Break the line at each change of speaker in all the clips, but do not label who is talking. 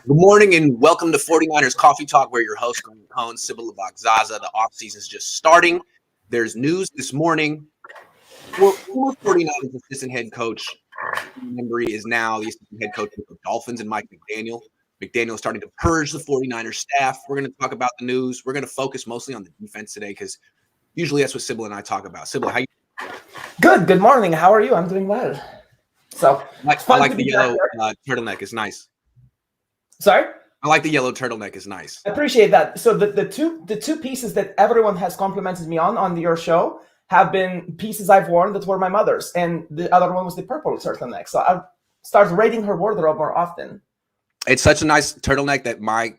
Good morning and welcome to 49ers Coffee Talk. We're your host, Cohn and Sybilla Bakzaza. The offseason is just starting. There's news this morning. Former 49ers assistant head coach Embry is now the assistant head coach of the Dolphins and Mike McDaniel. McDaniel is starting to purge the 49ers staff. We're going to talk about the news. We're going to focus mostly on the defense today because usually that's what Sybilla and I talk about. Sybilla, how you
doing? Good morning. How are you? I'm doing well. So
I like the yellow turtleneck. It's nice.
Sorry?
I like the yellow turtleneck. It's nice.
I appreciate that. So the two pieces that everyone has complimented me on your show have been pieces I've worn that were my mother's, and the other one was the purple turtleneck. So I'll start raiding her wardrobe more often.
It's such a nice turtleneck that my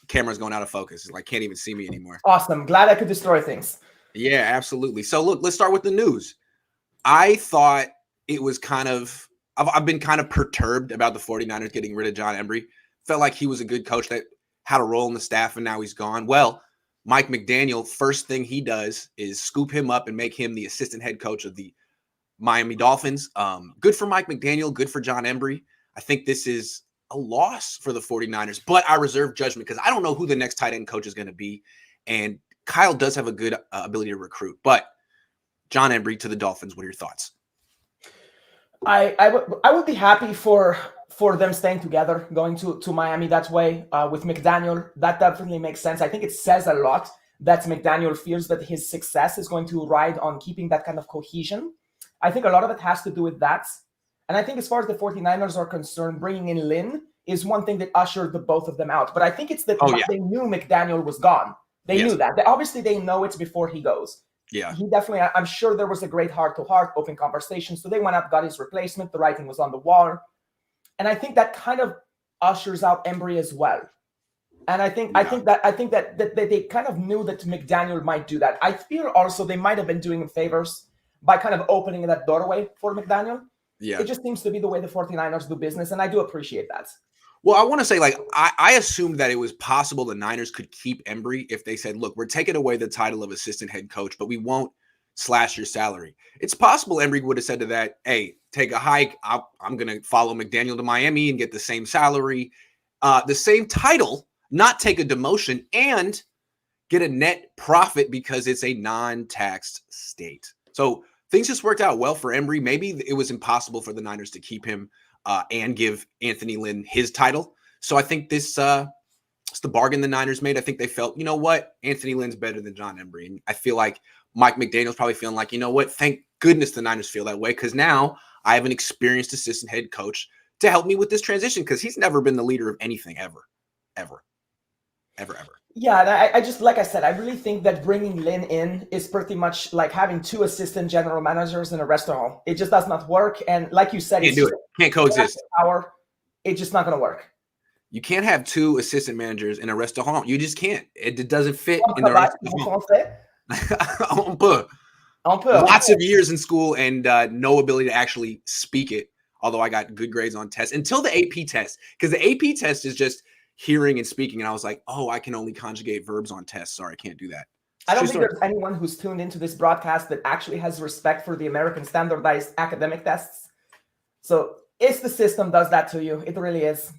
camera's going out of focus. It's like can't even see me anymore.
Awesome. Glad I could destroy things.
Yeah, absolutely. So look, let's start with the news. I thought it was I've been kind of perturbed about the 49ers getting rid of John Embry. Felt like he was a good coach that had a role in the staff, and now he's gone. Well, Mike McDaniel, first thing he does is scoop him up and make him the assistant head coach of the Miami Dolphins. Good for Mike McDaniel, good for John Embry. I think this is a loss for the 49ers, but I reserve judgment because I don't know who the next tight end coach is going to be. And Kyle does have a good ability to recruit. But John Embry to the Dolphins, what are your thoughts?
I would be happy for them staying together, going to Miami that way with McDaniel. That definitely makes sense. I think it says a lot that McDaniel feels that his success is going to ride on keeping that kind of cohesion. I think a lot of it has to do with that. And I think as far as the 49ers are concerned, bringing in Lynn is one thing that ushered the both of them out. But I think it's that they knew McDaniel was gone. They knew that. Obviously, they know it's before he goes.
Yeah.
He definitely, I'm sure there was a great heart-to-heart, open conversation. So they went up, got his replacement. The writing was on the wall. And I think that kind of ushers out Embry as well. And I think that they kind of knew that McDaniel might do that. I feel also they might have been doing him favors by kind of opening that doorway for McDaniel.
Yeah.
It just seems to be the way the 49ers do business, and I do appreciate that.
Well, I want to say, I assumed that it was possible the Niners could keep Embry if they said, look, we're taking away the title of assistant head coach, but we won't slash your salary. It's possible Embry would have said to that, hey, take a hike. I'm going to follow McDaniel to Miami and get the same salary, the same title, not take a demotion, and get a net profit because it's a non-taxed state. So things just worked out well for Embry. Maybe it was impossible for the Niners to keep him and give Anthony Lynn his title. So I think this it's the bargain the Niners made. I think they felt, you know what, Anthony Lynn's better than John Embry. And I feel like Mike McDaniel's probably feeling like, you know what, thank goodness the Niners feel that way because now I have an experienced assistant head coach to help me with this transition because he's never been the leader of anything ever.
Yeah, and I just, like I said, I really think that bringing Lynn in is pretty much like having two assistant general managers in a restaurant. It just does not work. And like you said,
Can't coexist.
It's just not going to work.
You can't have two assistant managers in a restaurant. You just can't. It doesn't fit in the restaurant. Lots of years in school and no ability to actually speak it, although I got good grades on tests until the AP test, because the AP test is just hearing and speaking. And I was like, oh, I can only conjugate verbs on tests. Sorry, I can't do that.
I don't think there's anyone who's tuned into this broadcast that actually has respect for the American standardized academic tests. So if the system does that to you, it really is.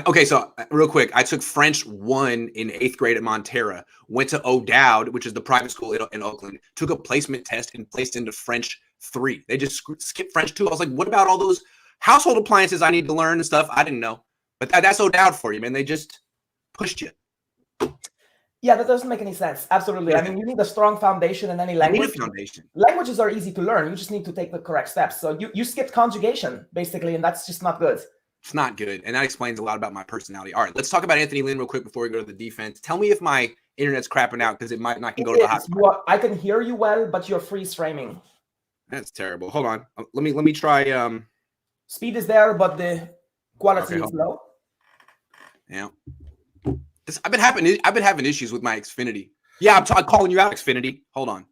Okay, so real quick, I took French 1 in 8th grade at Montera, went to O'Dowd, which is the private school in Oakland, took a placement test and placed into French 3. They just skipped French 2. I was like, what about all those household appliances I need to learn and stuff? I didn't know. But that's O'Dowd for you, man. They just pushed you.
Yeah, that doesn't make any sense. Absolutely. I mean, you need a strong foundation in any language.
You need a foundation.
Languages are easy to learn. You just need to take the correct steps. So you skipped conjugation, basically, and that's just not good.
It's not good, and that explains a lot about my personality. All right, let's talk about Anthony Lynn real quick before we go to the defense. Tell me if my internet's crapping out because it might not can go to the hotspot.
I can hear you well, but you're freeze framing.
That's terrible. Hold on. Let me try.
Speed is there, but the quality is low.
Yeah. I've been having issues with my Xfinity. Yeah, I'm calling you out, Xfinity. Hold on.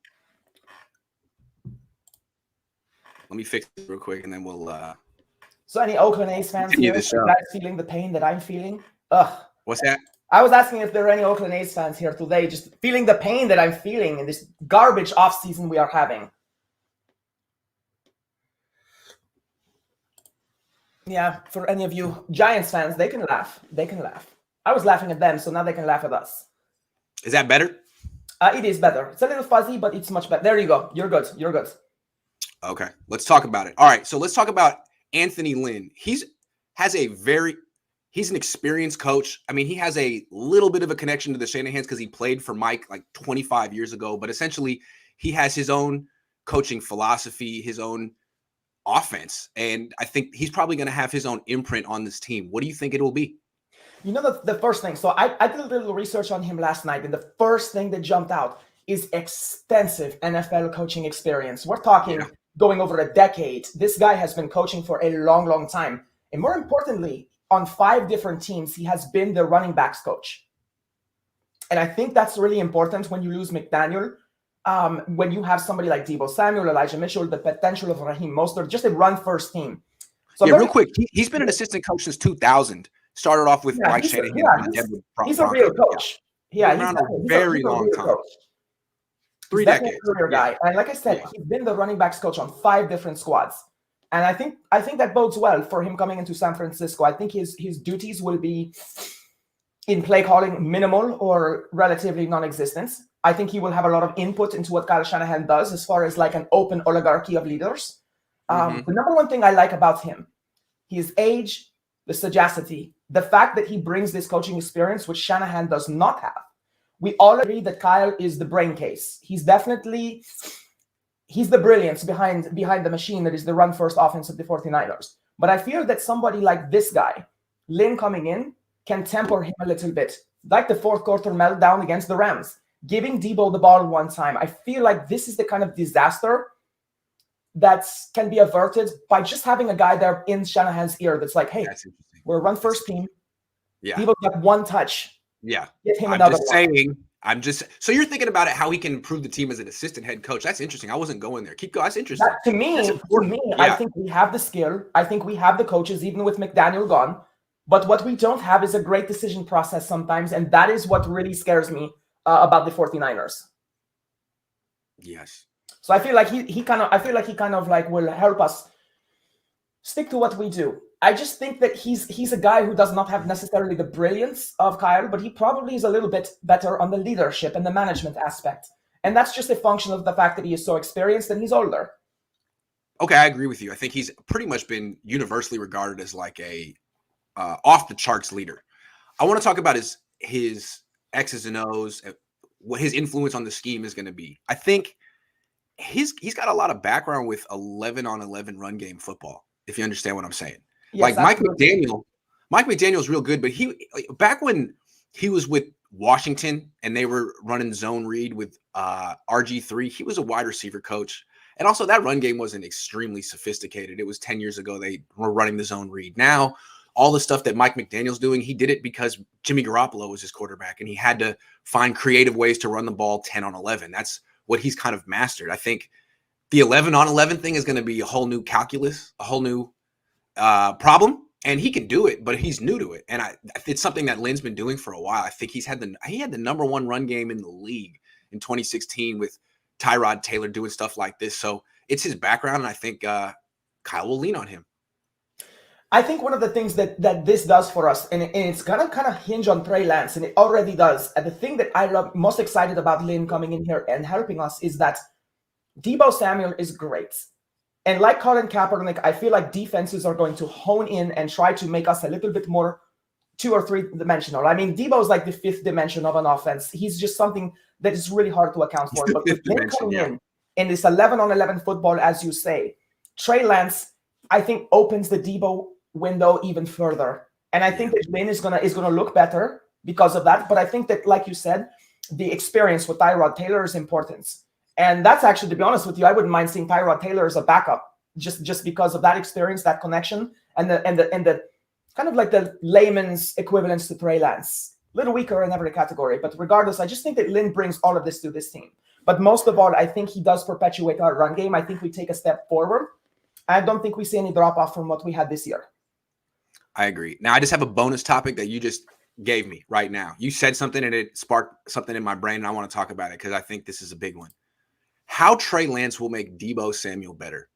Let me fix it real quick, and then we'll.
So, any Oakland A's fans here guys feeling the pain that I'm feeling? Ugh.
What's that?
I was asking if there are any Oakland A's fans here today, just feeling the pain that I'm feeling in this garbage offseason we are having. Yeah, for any of you Giants fans, they can laugh. They can laugh. I was laughing at them, so now they can laugh at us.
Is that better?
It is better. It's a little fuzzy, but it's much better. There you go. You're good. You're good.
Okay, let's talk about it. All right, so let's talk about Anthony Lynn. He's an experienced coach. I mean, he has a little bit of a connection to the Shanahans because he played for Mike like 25 years ago, but essentially he has his own coaching philosophy, his own offense, and I think he's probably going to have his own imprint on this team. What do you think it will be?
You know, the first thing, so I did a little research on him last night, and the first thing that jumped out is extensive NFL coaching experience. We're talking going over a decade. This guy has been coaching for a long, long time. And more importantly, on 5 different teams, he has been the running backs coach. And I think that's really important when you lose McDaniel, when you have somebody like Deebo Samuel, Elijah Mitchell, the potential of Raheem Mostert, just a run-first team. So
real quick, he's been an assistant coach since 2000. Started off with Mike Shanahan.
He's a real coach. Yeah,
he's a very long time. 3 decades.
Career guy. And like I said, he's been the running backs coach on 5 different squads. And I think that bodes well for him coming into San Francisco. I think his duties will be in play calling minimal or relatively non-existent. I think he will have a lot of input into what Kyle Shanahan does as far as like an open oligarchy of leaders. The number one thing I like about him, his age, the sagacity, the fact that he brings this coaching experience, which Shanahan does not have. We all agree that Kyle is the brain case. He's the brilliance behind the machine that is the run-first offense of the 49ers. But I feel that somebody like this guy, Lynn coming in, can temper him a little bit. Like the fourth quarter meltdown against the Rams. Giving Deebo the ball one time. I feel like this is the kind of disaster that can be averted by just having a guy there in Shanahan's ear that's like, hey, we're a run-first team.
Yeah.
Deebo got 1 touch.
Yeah.
Get him
I'm
another
just
one.
saying. So you're thinking about it, how he can improve the team as an assistant head coach. That's interesting. I wasn't going there. Keep going. That's interesting.
To me, I think we have the skill. I think we have the coaches, even with McDaniel gone. But what we don't have is a great decision process sometimes. And that is what really scares me about the 49ers.
Yes.
So I feel like he kind of like will help us stick to what we do. I just think that he's a guy who does not have necessarily the brilliance of Kyle, but he probably is a little bit better on the leadership and the management aspect. And that's just a function of the fact that he is so experienced and he's older.
Okay, I agree with you. I think he's pretty much been universally regarded as like a off-the-charts leader. I want to talk about his X's and O's, what his influence on the scheme is going to be. I think he's got a lot of background with 11-on-11 run game football, if you understand what I'm saying. Yes, like Mike McDaniel's real good, but back when he was with Washington and they were running zone read with RG3, he was a wide receiver coach. And also that run game wasn't extremely sophisticated. It was 10 years ago they were running the zone read. Now, all the stuff that Mike McDaniel's doing, he did it because Jimmy Garoppolo was his quarterback and he had to find creative ways to run the ball 10-on-11. That's what he's kind of mastered. I think the 11-on-11 thing is going to be a whole new calculus, a whole new problem, and he can do it, but he's new to it. And it's something that Lynn's been doing for a while. I think he had the number 1 run game in the league in 2016 with Tyrod Taylor doing stuff like this. So it's his background, and I think Kyle will lean on him.
I think one of the things that this does for us, and it's gonna kind of hinge on Trey Lance, and it already does. And the thing that I love most excited about Lynn coming in here and helping us is that Deebo Samuel is great. And like Colin Kaepernick, I feel like defenses are going to hone in and try to make us a little bit more 2 or 3 dimensional. I mean, Deebo's like the 5th dimension of an offense. He's just something that is really hard to account for. But with Lynn coming in this 11-on-11 football, as you say, Trey Lance, I think, opens the Deebo window even further. And I think that Lynn is gonna look better because of that. But I think that, like you said, the experience with Tyrod Taylor is important. And that's actually, to be honest with you, I wouldn't mind seeing Tyrod Taylor as a backup, just because of that experience, that connection, and the kind of like the layman's equivalence to Trey Lance. A little weaker in every category, but regardless, I just think that Lynn brings all of this to this team. But most of all, I think he does perpetuate our run game. I think we take a step forward. I don't think we see any drop off from what we had this year.
I agree. Now, I just have a bonus topic that you just gave me right now. You said something and it sparked something in my brain, and I want to talk about it because I think this is a big one. How Trey Lance will make Deebo Samuel better.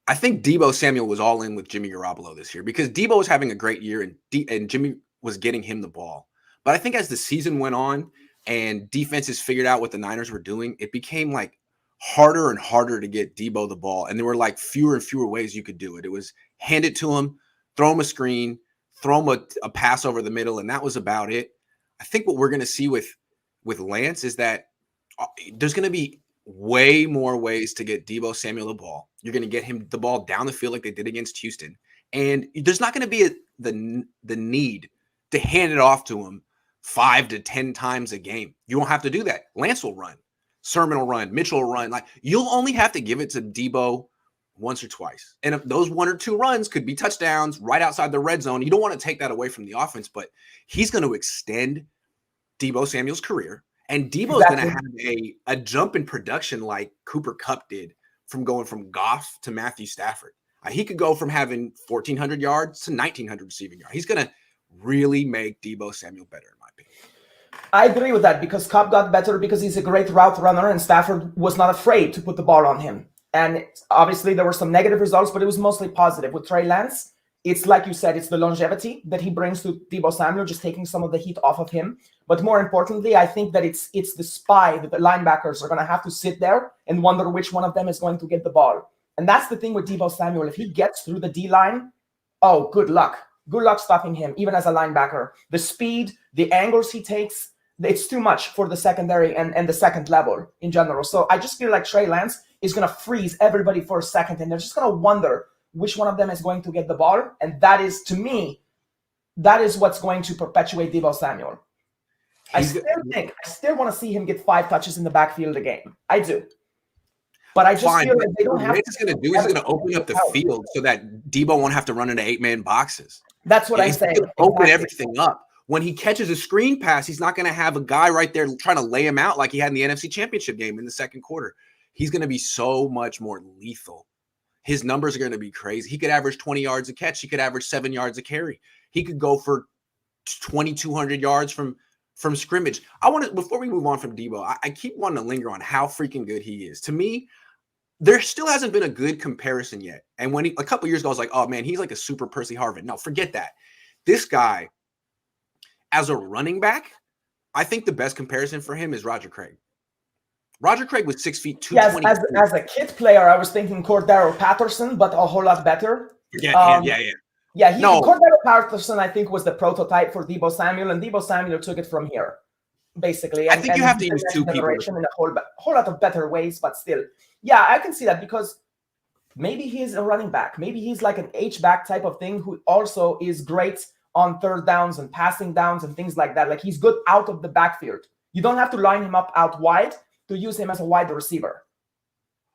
I think Deebo Samuel was all in with Jimmy Garoppolo this year because Deebo was having a great year and Jimmy was getting him the ball. But I think as the season went on and defenses figured out what the Niners were doing, it became like harder and harder to get Deebo the ball. And there were like fewer and fewer ways you could do it. It was hand it to him, throw him a screen, throw him a pass over the middle, and that was about it. I think what we're going to see with Lance is that there's going to be way more ways to get Deebo Samuel the ball. You're going to get him the ball down the field like they did against Houston. And there's not going to be the need to hand it off to him 5 to 10 times a game. You won't have to do that. Lance will run. Sermon will run. Mitchell will run. Like, you'll only have to give it to Deebo once or twice. And if those 1 or 2 runs could be touchdowns right outside the red zone. You don't want to take that away from the offense, but he's going to extend Deebo Samuel's career. And Deebo's going to have a jump in production like Cooper Kupp did from going from Goff to Matthew Stafford. He could go from having 1,400 yards to 1,900 receiving yards. He's going to really make Deebo Samuel better, in my opinion.
I agree with that because Kupp got better because he's a great route runner and Stafford was not afraid to put the ball on him. And obviously there were some negative results, but it was mostly positive. With Trey Lance, it's like you said, it's the longevity that he brings to Deebo Samuel, just taking some of the heat off of him. But more importantly, I think that it's the spy that the linebackers are going to have to sit there and wonder which one of them is going to get the ball. And that's the thing with Deebo Samuel. If he gets through the D-line, oh, good luck. Good luck stopping him, even as a linebacker. The speed, the angles he takes, it's too much for the secondary and the second level in general. So I just feel like Trey Lance is going to freeze everybody for a second, and they're just going to wonder which one of them is going to get the ball. And that is, to me, that is what's going to perpetuate Deebo Samuel. I still want to see him get 5 touches in the backfield a game. I do. But I just feel like they don't have
what he's going to do is he's going to open up the field so that Deebo won't have to run into 8-man boxes.
That's what I'm saying.
Open everything up. When he catches a screen pass, he's not going to have a guy right there trying to lay him out like he had in the NFC Championship game in the second quarter. He's going to be so much more lethal. His numbers are going to be crazy. He could average 20 yards a catch. He could average 7 yards a carry. He could go for 2,200 yards from scrimmage. Before we move on from Deebo, I keep wanting to linger on how freaking good he is. To me, there still hasn't been a good comparison yet. And when a couple years ago, I was like, oh man, he's like a super Percy Harvin. No, forget that. This guy, as a running back, I think the best comparison for him is Roger Craig. Roger Craig was 6 feet 220.
Yes, as a kid player, I was thinking Cordero Patterson, but a whole lot better.
Yeah.
Cordero Patterson, I think, was the prototype for Deebo Samuel, and Deebo Samuel took it from here, basically.
I think you have to use 2 people
in a whole lot of better ways, but still, yeah, I can see that because maybe he's a running back, maybe he's like an H-back type of thing who also is great on third downs and passing downs and things like that. Like, he's good out of the backfield. You don't have to line him up out wide to use him as a wide receiver.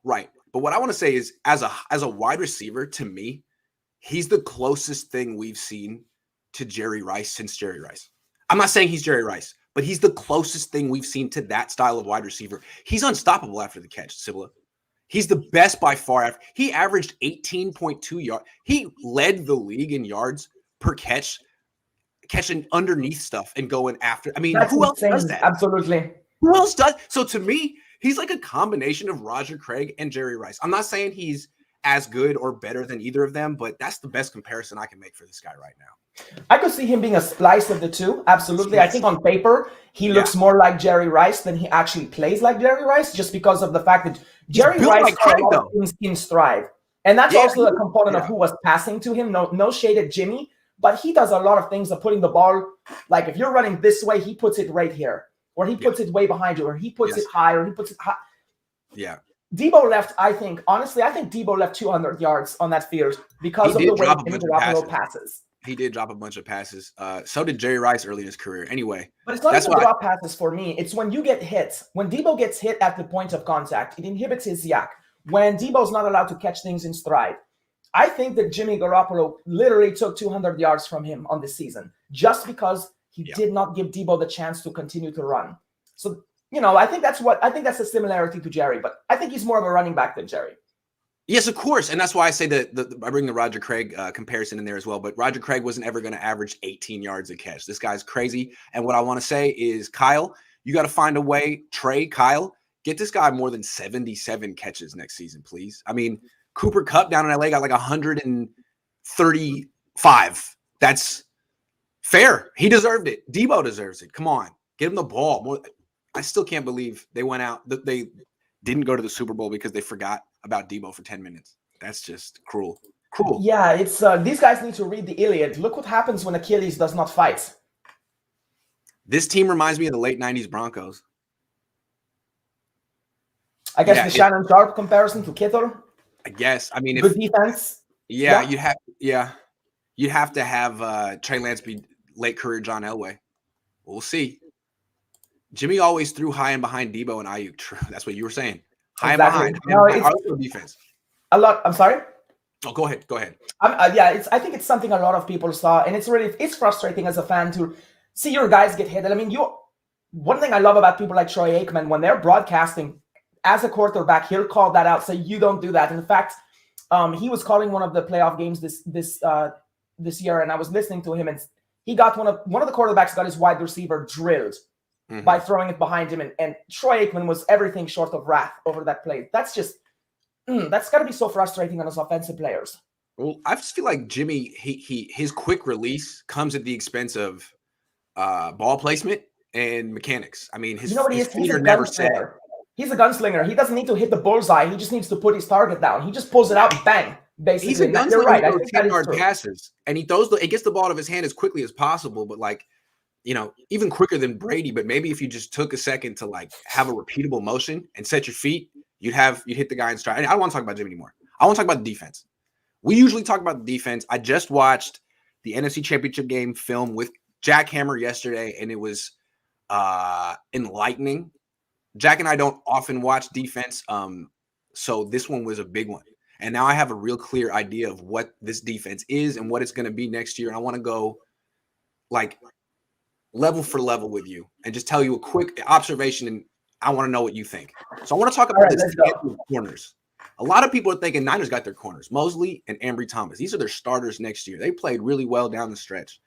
Right. But what I want to say is, as a wide receiver, to me, he's the closest thing we've seen to Jerry Rice since Jerry Rice. I'm not saying he's Jerry Rice, but he's the closest thing we've seen to that style of wide receiver. He's unstoppable after the catch, Sybilla. He's the best by far. He averaged 18.2 yards. He led the league in yards per catch, catching underneath stuff and going after. I mean, who else does that?
Absolutely.
Who else does? So to me, he's like a combination of Roger Craig and Jerry Rice. I'm not saying he's as good or better than either of them, but that's the best comparison I can make for this guy right now.
I could see him being a slice of the two. Absolutely. Yes. I think on paper, he looks more like Jerry Rice than he actually plays like Jerry Rice, just because of the fact that Jerry Rice has a lot of things in stride. And that's also a component of who was passing to him. No shade at Jimmy, but he does a lot of things of putting the ball, like if you're running this way, he puts it right here, or he puts it way behind you, or he puts it high, or he puts it high.
Yeah.
Deebo left, I think Deebo left 200 yards on that field because of the way Jimmy Garoppolo passes.
He did drop a bunch of passes. So did Jerry Rice early in his career. Anyway,
but it's not even drop passes for me. It's when you get hit. When Deebo gets hit at the point of contact, it inhibits his yak. When Deebo's not allowed to catch things in stride. I think that Jimmy Garoppolo literally took 200 yards from him on this season just because he did not give Deebo the chance to continue to run. So, I think that's a similarity to Jerry, but I think he's more of a running back than Jerry.
Yes, of course. And that's why I say that I bring the Roger Craig comparison in there as well. But Roger Craig wasn't ever going to average 18 yards a catch. This guy's crazy. And what I want to say is, Kyle, you got to find a way. Kyle, get this guy more than 77 catches next season, please. I mean, Cooper Kupp down in LA got like 135. That's fair. He deserved it. Deebo deserves it. Come on, get him the ball. I still can't believe they went out. They didn't go to the Super Bowl because they forgot about Deebo for 10 minutes. That's just cruel. Cruel.
Yeah, it's these guys need to read the Iliad. Look what happens when Achilles does not fight.
This team reminds me of the late 90s Broncos.
I guess the Shannon Sharp comparison to Kittle.
I guess. I mean,
good defense.
Yeah, you'd have to have Trey Lance be late career John Elway. We'll see. Jimmy always threw high and behind Deebo and Ayuk. True. That's what you were saying. High
exactly.
and behind.
No,
defense.
A lot. I'm sorry.
Oh, go ahead.
I think it's something a lot of people saw, and it's frustrating as a fan to see your guys get hit. And I mean, one thing I love about people like Troy Aikman, when they're broadcasting as a quarterback, he'll call that out, say you don't do that. In fact, he was calling one of the playoff games this year, and I was listening to him, and he got one of the quarterbacks got his wide receiver drilled by throwing it behind him, and Troy Aikman was everything short of wrath over that play. That's just that's got to be so frustrating on his offensive players.
Well, I just feel like Jimmy, his quick release comes at the expense of ball placement and mechanics. I mean, his feet are never set.
He's a gunslinger. He doesn't need to hit the bullseye. He just needs to put his target down. He just pulls it out, bang. Basically,
he's a gunslinger. You're right. 10-yard passes, and he gets the ball out of his hand as quickly as possible. But even quicker than Brady. But maybe if you just took a second to have a repeatable motion and set your feet, you'd hit the guy in stride. I don't want to talk about Jimmy anymore. I want to talk about the defense. We usually talk about the defense. I just watched the NFC Championship game film with Jack Hammer yesterday, and it was enlightening. Jack and I don't often watch defense, so this one was a big one. And now I have a real clear idea of what this defense is and what it's going to be next year. And I want to go level for level with you and just tell you a quick observation, and I want to know what you think. So I want to talk about this corners. A lot of people are thinking Niners got their corners, Mosley and Embry Thomas. These are their starters next year. They played really well down the stretch.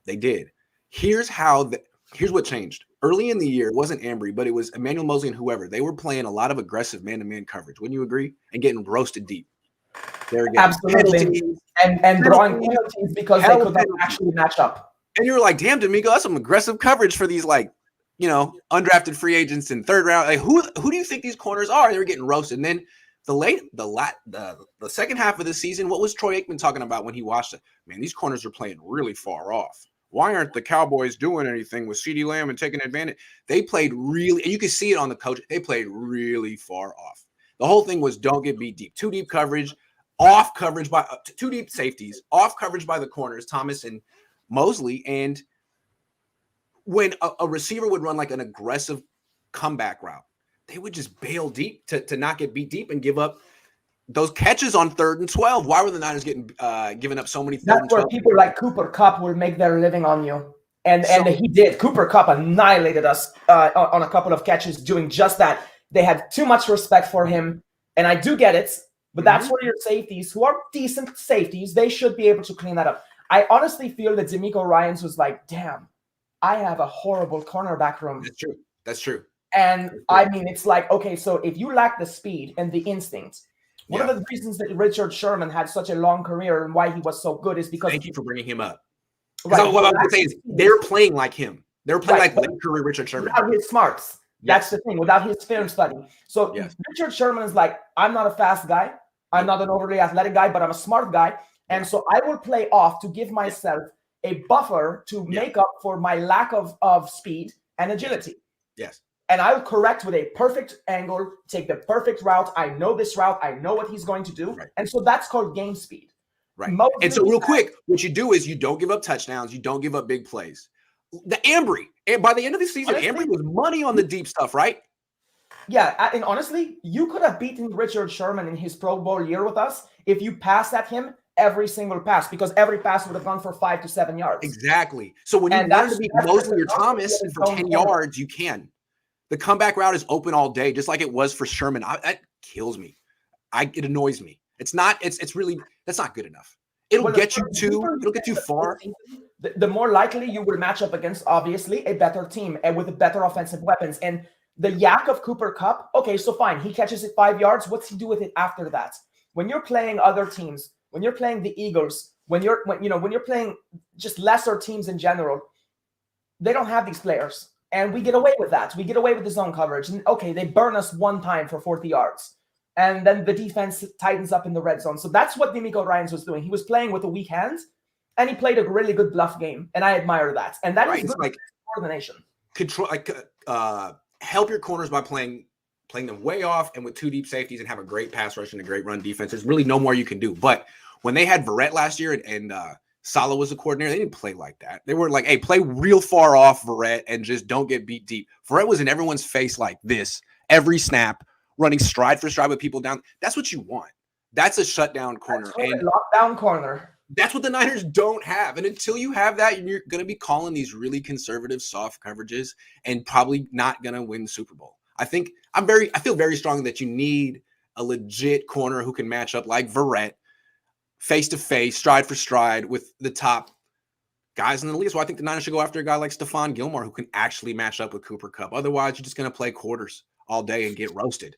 They did. Here's what changed. Early in the year, it wasn't Embry, but it was Emmanuel Mosley and whoever. They were playing a lot of aggressive man-to-man coverage. Wouldn't you agree? And getting roasted deep.
Absolutely. And drawing penalties because they could not actually match up.
And you were like, damn, DeMeco, that's some aggressive coverage for these undrafted free agents in third round. Who do you think these corners are? They were getting roasted. And then the second half of the season, what was Troy Aikman talking about when he watched it? Man, these corners are playing really far off. Why aren't the Cowboys doing anything with CeeDee Lamb and taking advantage? They played really, and you can see it on the coach, they played really far off. The whole thing was don't get beat deep. Too deep coverage, off coverage by two deep safeties, off coverage by the corners, Thomas and Mosley. And when a receiver would run an aggressive comeback route, they would just bail deep to not get beat deep and give up those catches on 3rd and 12. Why were the Niners giving up so many?
That's where people like Cooper Kupp will make their living on you, and he did. Cooper Kupp annihilated us on a couple of catches doing just that. They had too much respect for him, and I do get it. But that's where your safeties, who are decent safeties, they should be able to clean that up. I honestly feel that DeMeco Ryans was like, "Damn, I have a horrible cornerback room."
That's true.
And I mean, it's like, okay, so if you lack the speed and the instinct. One of the reasons that Richard Sherman had such a long career and why he was so good is because—
Thank you for bringing him up. Right. What I was going to say is they're playing like him. They're playing like late career Richard Sherman.
Without his smarts. That's the thing. Without his film study. So Richard Sherman is like, I'm not a fast guy. I'm not an overly athletic guy, but I'm a smart guy. And so I will play off to give myself a buffer to make up for my lack of speed and agility.
Yes.
And I'll correct with a perfect angle, take the perfect route. I know this route. I know what he's going to do. Right. And so that's called game speed.
Right. And so real quick, what you do is you don't give up touchdowns. You don't give up big plays. The Embry, by the end of the season, Embry was money on the deep stuff, right?
Yeah. And honestly, you could have beaten Richard Sherman in his Pro Bowl year with us if you passed at him every single pass, because every pass would have gone for 5 to 7 yards.
Exactly. So when you learn to beat Mosley or Thomas for 10 yards, you can. The comeback route is open all day, just like it was for Sherman. That kills me. It annoys me. It's not. It's really. That's not good enough. It'll get you far.
The more likely you will match up against, obviously, a better team and with better offensive weapons. And the yak of Cooper Kupp. Okay, so fine. He catches it 5 yards. What's he do with it after that? when you're playing other teams, when you're playing the Eagles, when you're playing just lesser teams in general, they don't have these players. And we get away with that. We get away with the zone coverage. And okay, they burn us one time for 40 yards. And then the defense tightens up in the red zone. So that's what DeMeco Ryans was doing. He was playing with a weak hand, and he played a really good bluff game. And I admire that. And that is good
like
coordination.
Control, help your corners by playing them way off and with two deep safeties and have a great pass rush and a great run defense. There's really no more you can do. But when they had Verrett last year and Saleh was a coordinator, they didn't play like that. They were like, hey, play real far off Verrett and just don't get beat deep. Verrett was in everyone's face like this every snap, running stride for stride with people down. That's what you want. That's a shutdown corner.
And lockdown corner.
That's what the Niners don't have. And until you have that, you're going to be calling these really conservative soft coverages and probably not going to win the Super Bowl. I feel very strongly that you need a legit corner who can match up like Verrett, face-to-face, stride for stride with the top guys in the league. So I think the Niners should go after a guy like Stephon Gilmore who can actually match up with Cooper Kupp. Otherwise, you're just going to play quarters all day and get roasted.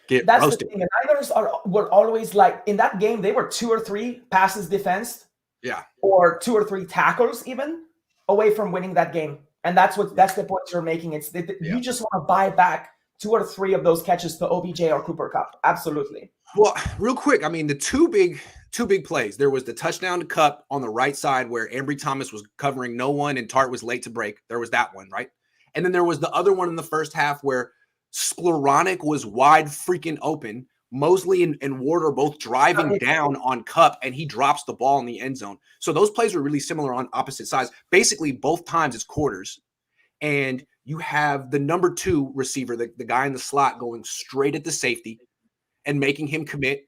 That's roasted. The thing. The Niners were always like, in that game, they were 2 or 3 passes defensed.
Yeah.
Or 2 or 3 tackles even away from winning that game. And that's the point you're making. You just want to buy back 2 or 3 of those catches to OBJ or Cooper Kupp. Absolutely.
Well, real quick, I mean, the two big plays. There was the touchdown to Kupp on the right side where Embry Thomas was covering no one and Tart was late to break. There was that one, right? And then there was the other one in the first half where Skowronek was wide freaking open. Mosley and Ward are both driving down on Kupp, and he drops the ball in the end zone. So those plays were really similar on opposite sides. Basically, both times it's quarters. And you have the number 2 receiver, the guy in the slot, going straight at the safety and making him commit.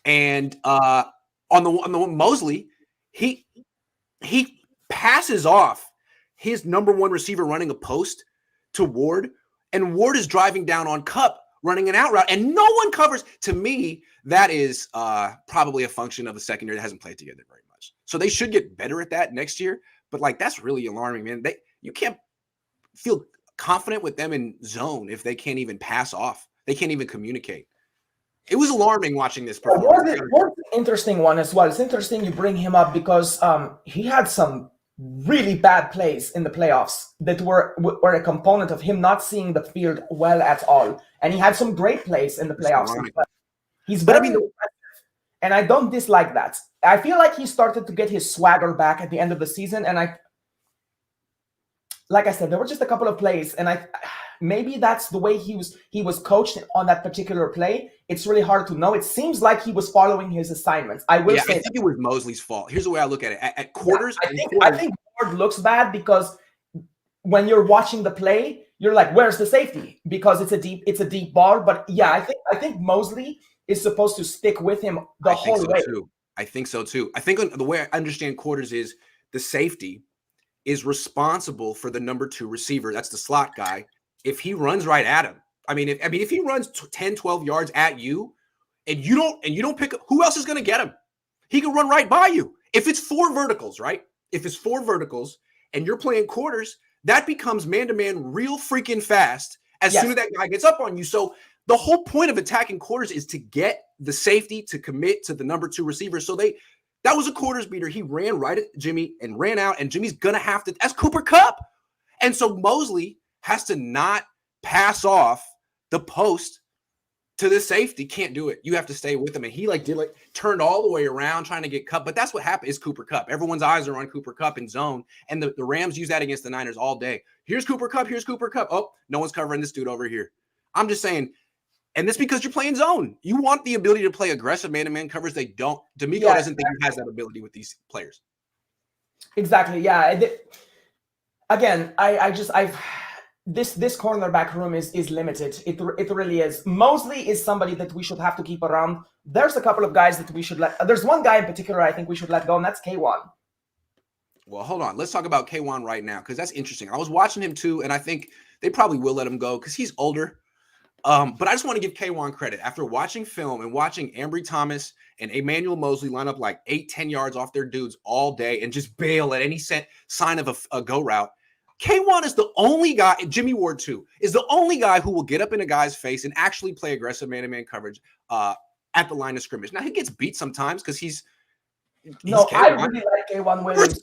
And on the one Mosley, he passes off his number 1 receiver running a post to Ward, and Ward is driving down on Kupp, running an out route, and no one covers. To me, that is probably a function of a secondary that hasn't played together very much. So they should get better at that next year. But like, that's really alarming, man. You can't feel confident with them in zone if they can't even pass off. They can't even communicate. It was alarming watching this performance.
Ward's an interesting one as well. It's interesting you bring him up because he had some really bad plays in the playoffs that were a component of him not seeing the field well at all. And he had some great plays in the playoffs. He's very aggressive, and I don't dislike that. I feel like he started to get his swagger back at the end of the season, and like I said, there were just a couple of plays, and maybe that's the way he was coached on that particular play. It's really hard to know. It seems like he was following his assignments. I think
it was Mosley's fault. Here's the way I look at it. At quarters,
I think Ward looks bad because when you're watching the play, you're like, "Where's the safety?" Because it's a deep ball. But yeah, I think Mosley is supposed to stick with him the whole way.
I think so too. I think the way I understand quarters is the safety is responsible for the number 2 receiver. That's the slot guy. If he runs right at him, if he runs 10, 12 yards at you and you don't pick up, who else is going to get him? He can run right by you. If it's 4 verticals, right? If it's 4 verticals and you're playing quarters, that becomes man-to-man real freaking fast as soon as that guy gets up on you. So the whole point of attacking quarters is to get the safety to commit to the number 2 receiver. So that was a quarters beater. He ran right at Jimmy and ran out, and Jimmy's going to have to – that's Cooper Kupp. And so Mosley has to not pass off the post to the safety. Can't do it. You have to stay with him. And he turned all the way around trying to get Kupp. But that's what happened is Cooper Kupp. Everyone's eyes are on Cooper Kupp in zone. And the Rams use that against the Niners all day. Here's Cooper Kupp. Here's Cooper Kupp. Oh, no one's covering this dude over here. I'm just saying. And that's because you're playing zone. You want the ability to play aggressive man-to-man covers. They don't. DeMeco doesn't think he has that ability with these players.
Exactly. Yeah. Again, this cornerback room is limited. It really is. Mosley is somebody that we should have to keep around. There's a couple of guys that we should there's one guy in particular I think we should let go, and that's K1.
Well, hold on. Let's talk about K1 right now because that's interesting. I was watching him too, and I think they probably will let him go because he's older. But I just want to give K1 credit. After watching film and watching Embry Thomas and Emmanuel Mosley line up like 8-10 yards off their dudes all day and just bail at any sign of a go route, K1 is the only guy, Jimmy Ward too, is the only guy who will get up in a guy's face and actually play aggressive man-to-man coverage at at the line of scrimmage. Now he gets beat sometimes because he's
I really like K1 Williams.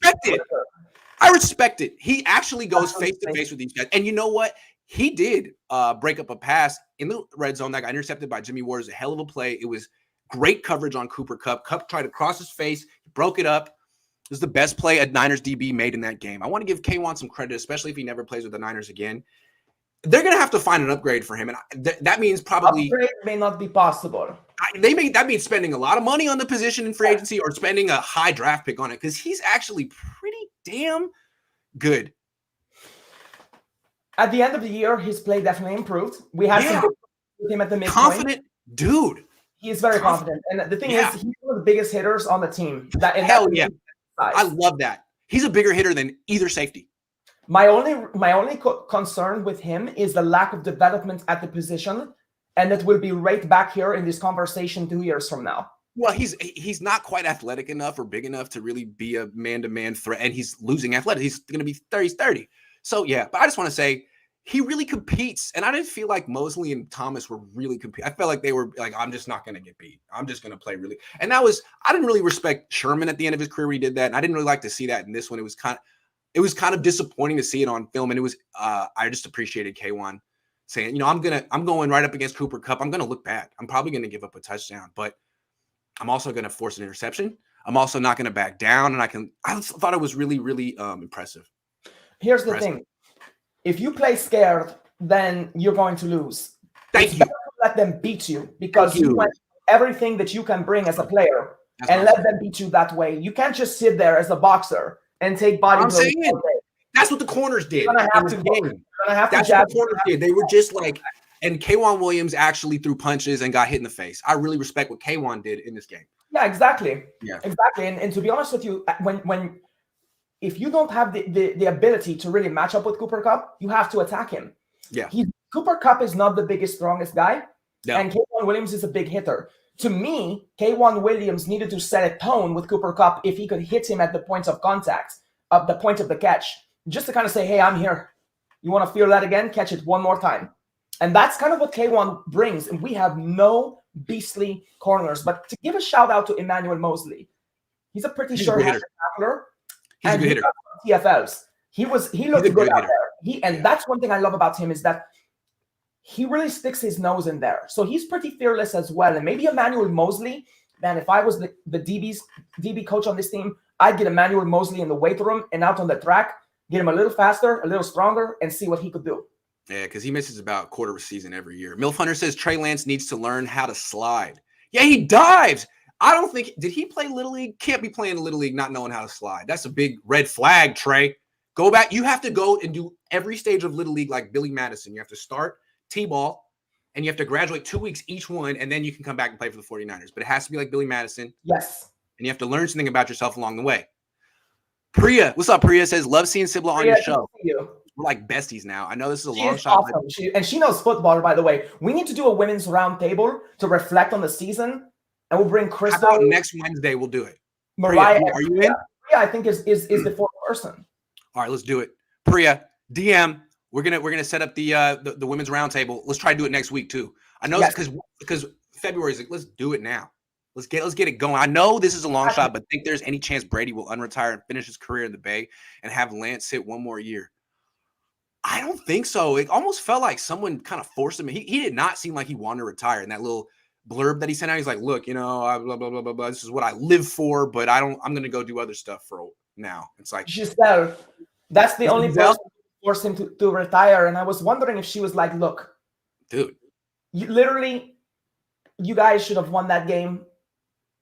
I respect it. He actually goes face to face with these guys. And you know what? He did break up a pass in the red zone that got intercepted by Jimmy Ward. It was a hell of a play. It was great coverage on Cooper Kupp. Kupp tried to cross his face, he broke it up. It was the best play a Niners DB made in that game. I want to give K1 some credit, especially if he never plays with the Niners again. They're going to have to find an upgrade for him. And that means probably
upgrade may not be possible.
That means spending a lot of money on the position in free agency or spending a high draft pick on it because he's actually pretty damn good.
At the end of the year, his play definitely improved. We had some with him at the midpoint.
Confident dude.
He is very confident. And the thing is, he's one of the biggest hitters on the team.
Hell yeah. I love that. He's a bigger hitter than either safety.
My only concern with him is the lack of development at the position, and it will be right back here in this conversation 2 years from now.
Well, he's not quite athletic enough or big enough to really be a man-to-man threat, and he's losing athletic. He's going to be 30. So, yeah, but I just want to say he really competes, and I didn't feel like Mosley and Thomas were really competing. I felt like they were like, I'm just not going to get beat. I'm just going to play really. And I didn't really respect Sherman at the end of his career when he did that, and I didn't really like to see that in this one. It was kind of disappointing to see it on film, and it was I just appreciated K1 saying, I'm going right up against Cooper Kupp. I'm going to look bad. I'm probably going to give up a touchdown, but I'm also going to force an interception. I'm also not going to back down, and I thought it was really, really impressive.
Here's the thing. If you play scared, then you're going to lose.
Thank you.
Let them beat you because you want everything that you can bring as a player and let them beat you that way. You can't just sit there as a boxer and take body blows.
That's what the corners did.
That's what
the corners did. They were just like, and K1 Williams actually threw punches and got hit in the face. I really respect what K1 did in this game.
Yeah, exactly. Yeah, exactly. And to be honest with you, if you don't have the ability to really match up with Cooper Kupp, you have to attack him.
Yeah.
Cooper Kupp is not the biggest, strongest guy, and K1 Williams is a big hitter. To me, K1 Williams needed to set a tone with Cooper Kupp if he could hit him at the point of contact, at the point of the catch, just to kind of say, hey, I'm here. You want to feel that again? Catch it one more time. And that's kind of what K1 brings. And we have no beastly corners. But to give a shout out to Emmanuel Mosley, he's a pretty sure tackler.
He's a good hitter.
TFLs. He looked good out there. That's one thing I love about him is that he really sticks his nose in there. So he's pretty fearless as well. And maybe Emmanuel Mosley, man, if I was the DB coach on this team, I'd get Emmanuel Mosley in the weight room and out on the track, get him a little faster, a little stronger, and see what he could do.
Yeah, because he misses about a quarter of a season every year. Milf Hunter says Trey Lance needs to learn how to slide. Yeah, he dives. I don't think – did he play Little League? Can't be playing Little League not knowing how to slide. That's a big red flag, Trey. Go back. You have to go and do every stage of Little League like Billy Madison. You have to start T-ball, and you have to graduate 2 weeks each one, and then you can come back and play for the 49ers. But it has to be like Billy Madison.
Yes.
And you have to learn something about yourself along the way. Priya, what's up, Priya? Says, love seeing Sybilla on your show. We're like besties now. I know this is a long shot.
Awesome. She knows football, by the way. We need to do a women's round table to reflect on the season, and we'll bring Crystal.
How about next Wednesday? We'll do it.
Mariah,
Priya, are you in?
Yeah, I think is the fourth person.
All right, let's do it. Priya, DM. We're gonna set up the women's round table. Let's try to do it next week too. I know because February is like, let's do it now. Let's get it going. I know this is a long shot, but think there's any chance Brady will unretire and finish his career in the Bay and have Lance sit one more year? I don't think so. It almost felt like someone kind of forced him. He did not seem like he wanted to retire. In that little blurb that he sent out, he's like, "Look, blah blah blah blah blah. This is what I live for, but I'm going to go do other stuff for now." It's like
Giselle. That's the only person who forced him to retire. And I was wondering if she was like, "Look,
dude,
you guys should have won that game.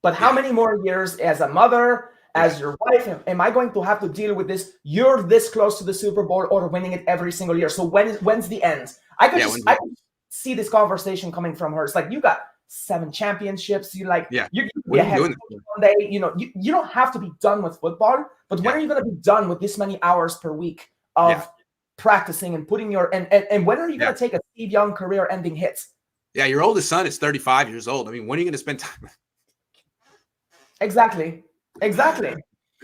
But how many more years as a mother?" As your wife, am I going to have to deal with this? You're this close to the Super Bowl or winning it every single year. So when's the end? I could see this conversation coming from her. It's like, you got 7 championships. You're ahead one day. You don't have to be done with football. But when are you going to be done with this many hours per week of practicing and putting and when are you going to take a Steve Young career-ending hit?
Yeah, your oldest son is 35 years old. I mean, when are you going to spend time?
Exactly.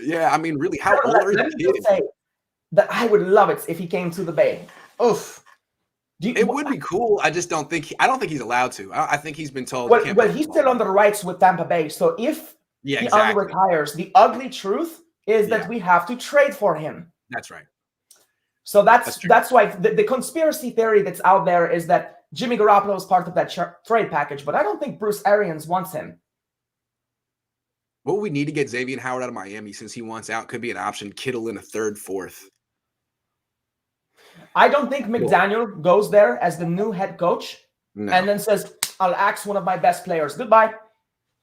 Yeah, I mean, really, how old are you?
Say that I would love it if he came to the Bay. Oof.
It would be cool. I just don't think he's allowed to. I think he's been told.
Well, he's still under rights with Tampa Bay. So if he retires, the ugly truth is that we have to trade for him.
That's right.
So that's why the conspiracy theory that's out there is that Jimmy Garoppolo is part of that trade package, but I don't think Bruce Arians wants him.
What we need to get Xavier Howard out of Miami since he wants out could be an option. Kittle in a third, fourth.
I don't think McDaniel goes there as the new head coach and then says, I'll axe one of my best players. Goodbye.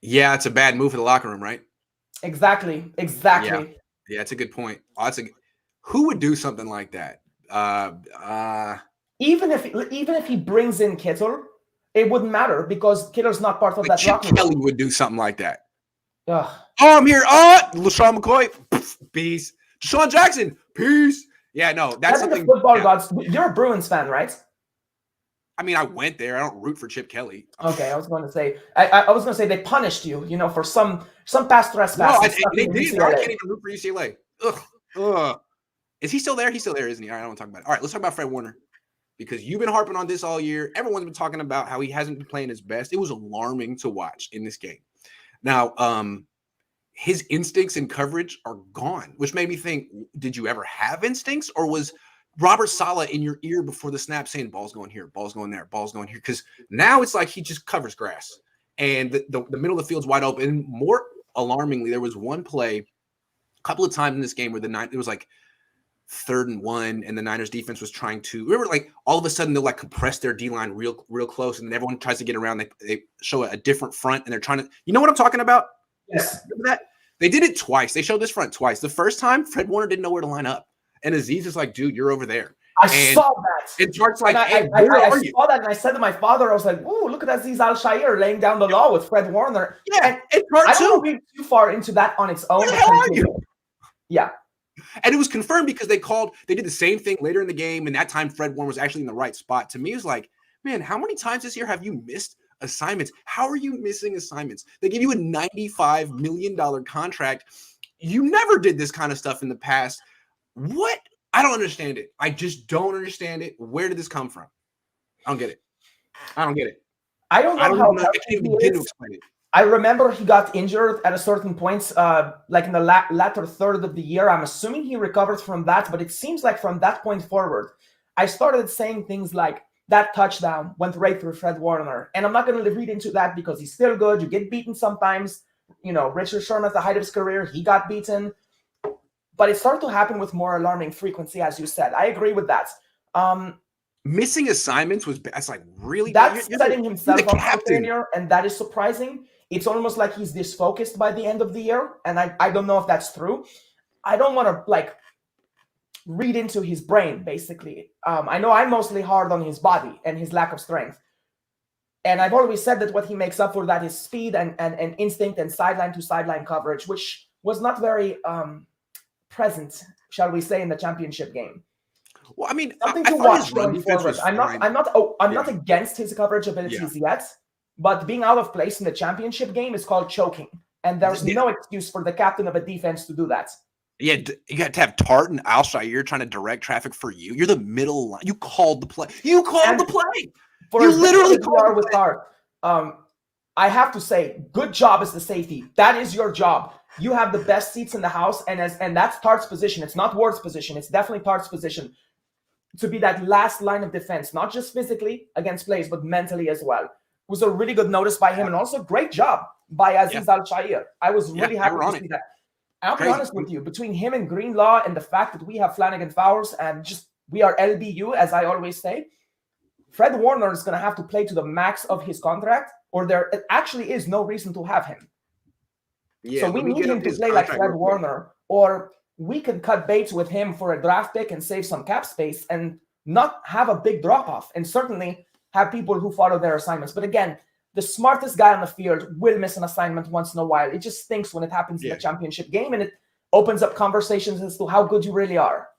Yeah, it's a bad move for the locker room, right?
Exactly.
Yeah, it's a good point. Who would do something like that?
Even if he brings in Kittle, it wouldn't matter because Kittle's not part of that locker room.
Kelly would do something like that.
Ugh.
Oh, I'm here. LaShawn McCoy, peace. Deshaun Jackson, peace. Yeah, no, that's something.
The football gods. You're a Bruins fan, right?
I mean, I went there. I don't root for Chip Kelly.
Okay, I was going to say. I was going to say they punished you, for some past trespass.
No, they did. I can't even root for UCLA. Ugh. Is he still there? He's still there, isn't he? All right, I don't want to talk about it. All right, let's talk about Fred Warner because you've been harping on this all year. Everyone's been talking about how he hasn't been playing his best. It was alarming to watch in this game. Now, his instincts and coverage are gone, which made me think, did you ever have instincts, or was Robert Saleh in your ear before the snap saying, ball's going here, ball's going there, ball's going here? Because now it's like he just covers grass, and the middle of the field's wide open. More alarmingly, there was one play a couple of times in this game where it was like 3rd and 1, and the Niners defense was trying to, remember, like all of a sudden they'll like compress their D-line real close, and then everyone tries to get around. They show a different front, and they're trying to, you know what I'm talking about?
Yes.
Remember that? They did it twice. They showed this front twice. The first time, Fred Warner didn't know where to line up. And Aziz is like, dude, you're over there.
I saw that.
And Chart's like,
I saw that, and I said to my father, I was like, ooh, look at Aziz Al-Shaair laying down the law with Fred Warner.
Yeah, and Chart
I
too.
don't want to be too far into that on its own.
Where the hell are you?
Yeah.
And it was confirmed because they did the same thing later in the game, and that time Fred Warner was actually in the right spot. To me, it was like, man, how many times this year have you missed assignments? How are you missing assignments? They give you a $95 million contract. You never did this kind of stuff in the past. What? I don't understand it. I just don't understand it. Where did this come from? I don't get it. I don't know how I can't even begin to explain it.
I remember he got injured at a certain point, like in the latter third of the year. I'm assuming he recovered from that, but it seems like from that point forward, I started saying things like, that touchdown went right through Fred Warner. And I'm not going to read into that because he's still good. You get beaten sometimes. Richard Sherman at the height of his career, he got beaten. But it started to happen with more alarming frequency, as you said. I agree with that.
Missing assignments that's like really
that's setting himself up for failure, and that is surprising. It's almost like he's disfocused by the end of the year, and I don't know if that's true. I don't want to read into his brain, basically. I know I'm mostly hard on his body and his lack of strength. And I've always said that what he makes up for that is speed and instinct and sideline to sideline coverage, which was not very present, shall we say, in the championship game.
Well, I mean,
something to watch going forward. I'm not against his coverage abilities yet, but being out of place in the championship game is called choking, and there's no excuse for the captain of a defense to do that.
Yeah, you got to have Tart and Al-Shaair trying to direct traffic for you. You're the middle line. You called the play. You literally called with
Tart. I have to say, good job as the safety. That is your job. You have the best seats in the house, and that's Tart's position. It's not Ward's position. It's definitely Tart's position to be that last line of defense, not just physically against plays, but mentally as well. It was a really good notice by him, and also great job by Aziz Al-Shaair. I was really happy to see that. I'll be honest with you, between him and Greenlaw and the fact that we have Flanagan Fowers and just we are LBU, as I always say, Fred Warner is going to have to play to the max of his contract, or there actually is no reason to have him. Yeah, so we need him to play like Fred Warner, or we can cut baits with him for a draft pick and save some cap space and not have a big drop-off, and certainly have people who follow their assignments. But again, the smartest guy on the field will miss an assignment once in a while. It just stinks when it happens in the championship game, and it opens up conversations as to how good you really are.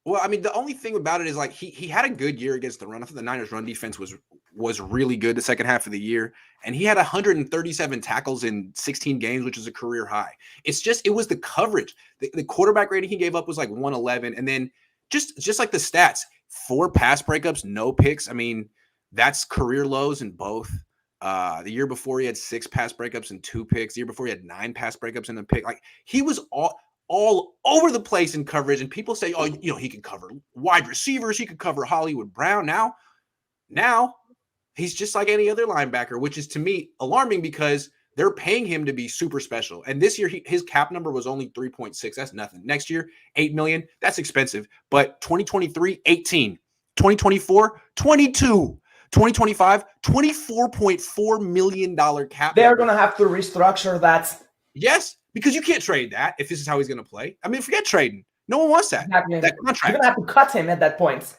Well, I mean, the only thing about it is like he had a good year against the run. I thought the Niners' run defense was really good the second half of the year, and he had 137 tackles in 16 games, which is a career high. It was the coverage. The quarterback rating he gave up was like 111, and then just like the stats, 4 pass breakups, no picks. I mean, that's career lows in both. The year before he had 6 pass breakups and 2 picks. The year before he had 9 pass breakups and a pick. Like he was all over the place in coverage. And people say, oh, he could cover wide receivers. He could cover Hollywood Brown. Now he's just like any other linebacker, which is to me alarming because they're paying him to be super special. And this year, his cap number was only 3.6. That's nothing. Next year, $8 million. That's expensive. But 2023, 18. 2024, 22. 2025, $24.4 million cap.
They're going to have to restructure that.
Yes, because you can't trade that if this is how he's going to play. I mean, forget trading. No one wants that.
Exactly.
That contract.
You're going to have to cut him at that point.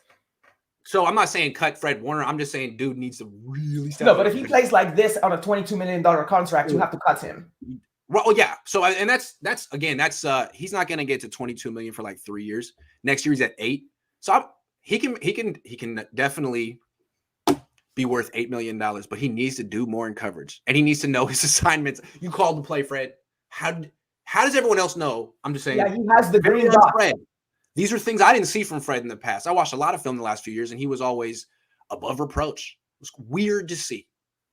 So I'm not saying cut Fred Warner. I'm just saying dude needs to really step
up. No, but if he plays like this on a $22 million contract, you have to cut him.
Well, yeah. So and that's he's not going to get to $22 million for like 3 years. Next year he's at 8. So he can definitely be worth $8 million, but he needs to do more in coverage and he needs to know his assignments. You called the play, Fred. How does everyone else know? I'm just saying.
Yeah, he has the green dot.
Fred. These are things I didn't see from Fred in the past. I watched a lot of film the last few years, and he was always above reproach. It was weird to see.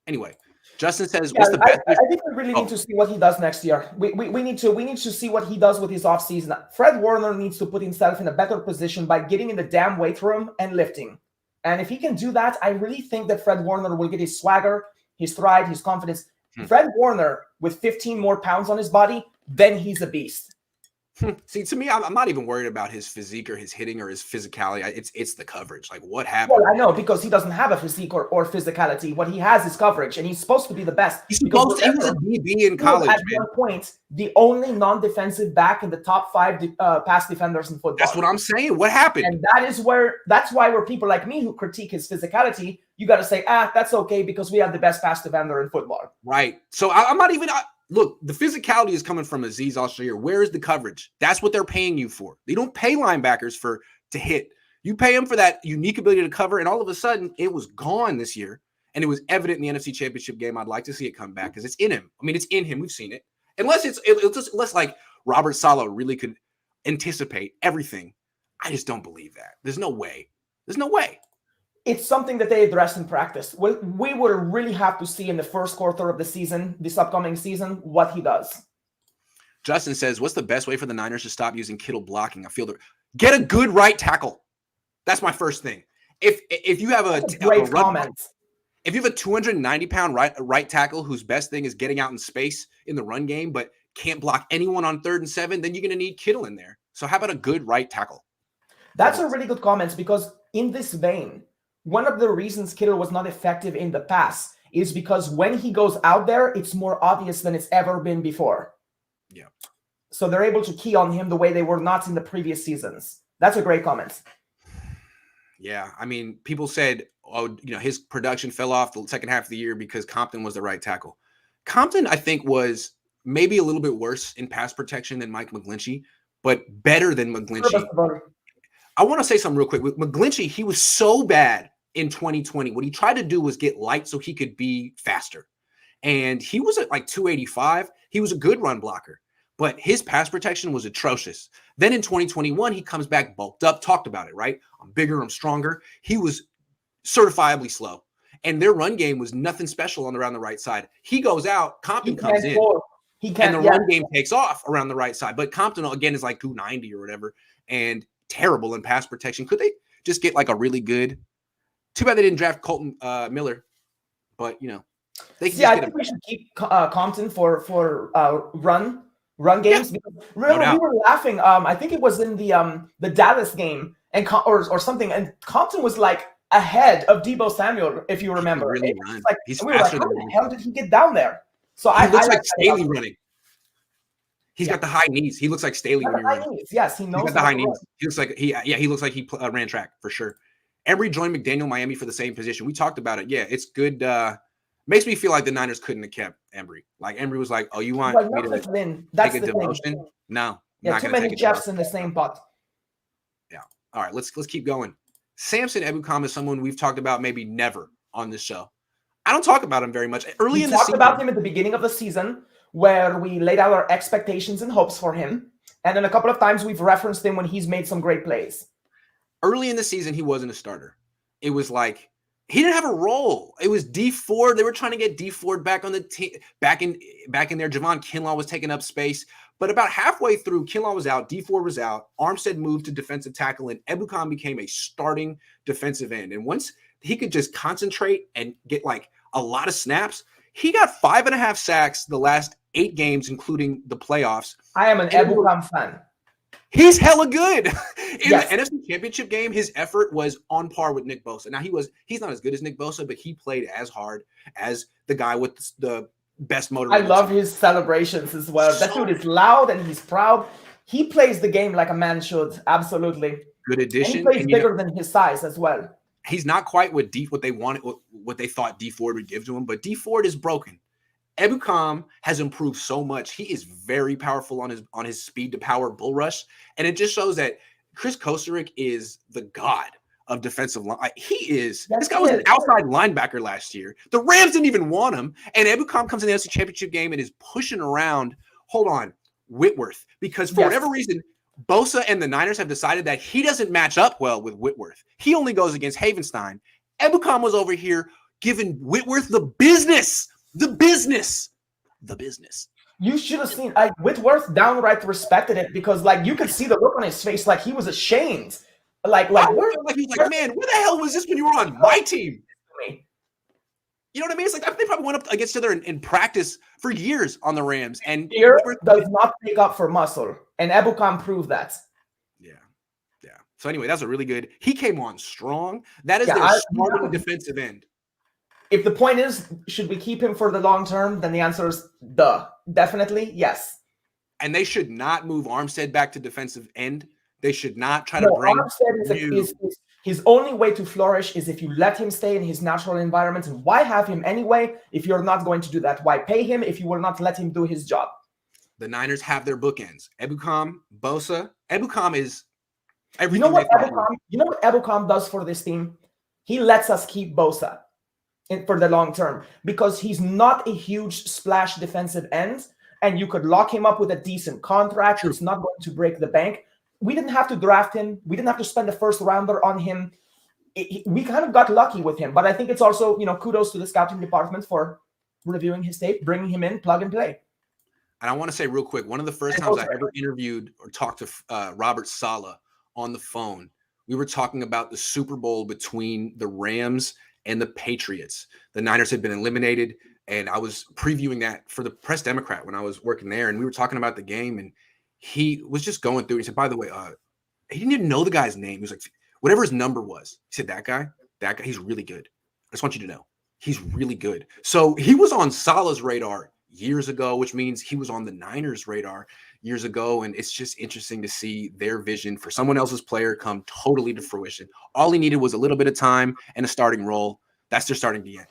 Anyway, Justin says, "What's the best?"
I think we really need to see what he does next year. We need to see what he does with his offseason. Fred Warner needs to put himself in a better position by getting in the damn weight room and lifting. And if he can do that, I really think that Fred Warner will get his swagger, his stride, his confidence. Fred Warner with 15 more pounds on his body, then he's a beast.
See, to me, I'm not even worried about his physique or his hitting or his physicality. It's the coverage. Like, what happened?
Well, I know, because he doesn't have a physique or physicality. What he has is coverage, and he's supposed to be the best.
He was a DB in college,
at one point, the only non-defensive back in the top 5 pass defenders in football.
That's what I'm saying. What happened?
And that's why where people like me who critique his physicality, you got to say, that's okay because we have the best pass defender in football.
Right. So I'm not even... Look, the physicality is coming from Azeez Al-Shaair. Where is the coverage? That's what they're paying you for. They don't pay linebackers to hit. You pay them for that unique ability to cover, and all of a sudden, it was gone this year. And it was evident in the NFC Championship game. I'd like to see it come back because it's in him. I mean, it's in him. We've seen it. Unless like Robert Saleh really could anticipate everything. I just don't believe that. There's no way.
It's something that they address in practice. We will really have to see in the first quarter of the season, this upcoming season, what he does.
Justin says, what's the best way for the Niners to stop using Kittle blocking? I feel get a good right tackle. That's my first thing. If you have if you have a 290-pound right tackle whose best thing is getting out in space in the run game, but can't block anyone on 3rd and 7, then you're going to need Kittle in there. So how about a good right tackle?
That's a really good comment because in this vein, one of the reasons Kittle was not effective in the pass is because when he goes out there, it's more obvious than it's ever been before.
Yeah.
So they're able to key on him the way they were not in the previous seasons. That's a great comment.
Yeah. I mean, people said, his production fell off the second half of the year because Compton was the right tackle. Compton, I think, was maybe a little bit worse in pass protection than Mike McGlinchey, but better than McGlinchey. I want to say something real quick. With McGlinchey, he was so bad in 2020. What he tried to do was get light so he could be faster. And he was at like 285. He was a good run blocker, but his pass protection was atrocious. Then in 2021, he comes back bulked up, talked about it, right? I'm bigger, I'm stronger. He was certifiably slow. And their run game was nothing special around the right side. He goes out, Compton comes in. And the run game takes off around the right side. But Compton, again, is like 290 or whatever. And terrible in pass protection. Could they just get like a really good? Too bad they didn't draft Colton Miller, but they can.
I think we should keep Compton for run games.
Yeah.
Remember, we were laughing. I think it was in the Dallas game or something, and Compton was like ahead of Deebo Samuel, if you remember.
Really run.
Like,
he's
we were like, how the hell did he get down there? So
he looks like Staley running. He's got the high knees. He looks like Staley when he runs.
Yes, he knows.
He's got the high knees. He looks like he looks like he ran track for sure. Embry joined McDaniel Miami for the same position. We talked about it. Yeah, it's good. Makes me feel like the Niners couldn't have kept Embry. Like Embry was like, "Oh, you want me to
Lynn. That's
take a demotion?" No,
yeah, too many chefs in the same pot.
Yeah. All right, let's keep going. Samson Ebukam is someone we've talked about maybe never on this show. I don't talk about him very much. We
talked about him at the beginning of the season, where we laid out our expectations and hopes for him. And then a couple of times we've referenced him when he's made some great plays.
early in the season, he wasn't a starter. It was like he didn't have a role. It was D Ford. They were trying to get D Ford back on the team, back in there. Javon Kinlaw was taking up space. But about halfway through, Kinlaw was out, D Ford was out. Armstead moved to defensive tackle, and Ebukam became a starting defensive end. And once he could just concentrate and get like a lot of snaps, he got 5.5 sacks the last 8 games, including the playoffs.
I am an Ebukam fan.
He's hella good. In the NFC Championship game, his effort was on par with Nick Bosa. Now, he's not as good as Nick Bosa, but he played as hard as the guy with the best motor.
I love his celebrations as well. That dude is loud and he's proud. He plays the game like a man should. Absolutely.
Good addition.
And he plays bigger than his size as well.
He's not quite what they wanted, what they thought D Ford would give to him, but D Ford is broken. Ebukam has improved so much. He is very powerful on his speed to power bull rush, and it just shows that Chris Kosaric is the god of defensive line. This guy was an outside linebacker last year. The Rams didn't even want him, and Ebukam comes in the NFC Championship game and is pushing around. Hold on, Whitworth, because for whatever reason, Bosa and the Niners have decided that he doesn't match up well with Whitworth. He only goes against Havenstein. Ebukam was over here giving Whitworth the business. The business.
You should have seen Whitworth downright respected it because you could see the look on his face, like he was ashamed.
He was like, man, where the hell was this when you were on my team? You know what I mean? It's like they probably went up against each other in practice for years on the Rams. And
fear does not make up for muscle, and Ebukam proved that.
Yeah. So anyway, that's a really good. He came on strong. That is their starting defensive end.
If the point is, should we keep him for the long term? Then the answer is definitely yes.
And they should not move Armstead back to defensive end. They should not try to bring
Armstead is his only way to flourish is if you let him stay in his natural environment. And why have him anyway if you're not going to do that? Why pay him if you will not let him do his job?
The Niners have their bookends. Ebukam, Bosa. Ebukam is
everything. You know what Ebukam does for this team? He lets us keep Bosa for the long term because he's not a huge splash defensive end, and you could lock him up with a decent contract. It's not going to break the bank. We didn't have to draft him. We didn't have to spend the first rounder on him. We kind of got lucky with him, but I think it's also, kudos to the scouting department for reviewing his tape, bringing him in, plug and play.
And I want to say real quick, one of the first times I ever interviewed or talked to Robert Saleh on the phone, we were talking about the Super Bowl between the Rams and the Patriots. The Niners had been eliminated, and I was previewing that for the Press Democrat when I was working there, and we were talking about the game, and he was just going through. He said, by the way, he didn't even know the guy's name. He was like, whatever his number was. He said, that guy, he's really good. I just want you to know, he's really good. So he was on Saleh's radar years ago, which means he was on the Niners' radar years ago. And it's just interesting to see their vision for someone else's player come totally to fruition. All he needed was a little bit of time and a starting role. That's their starting DN.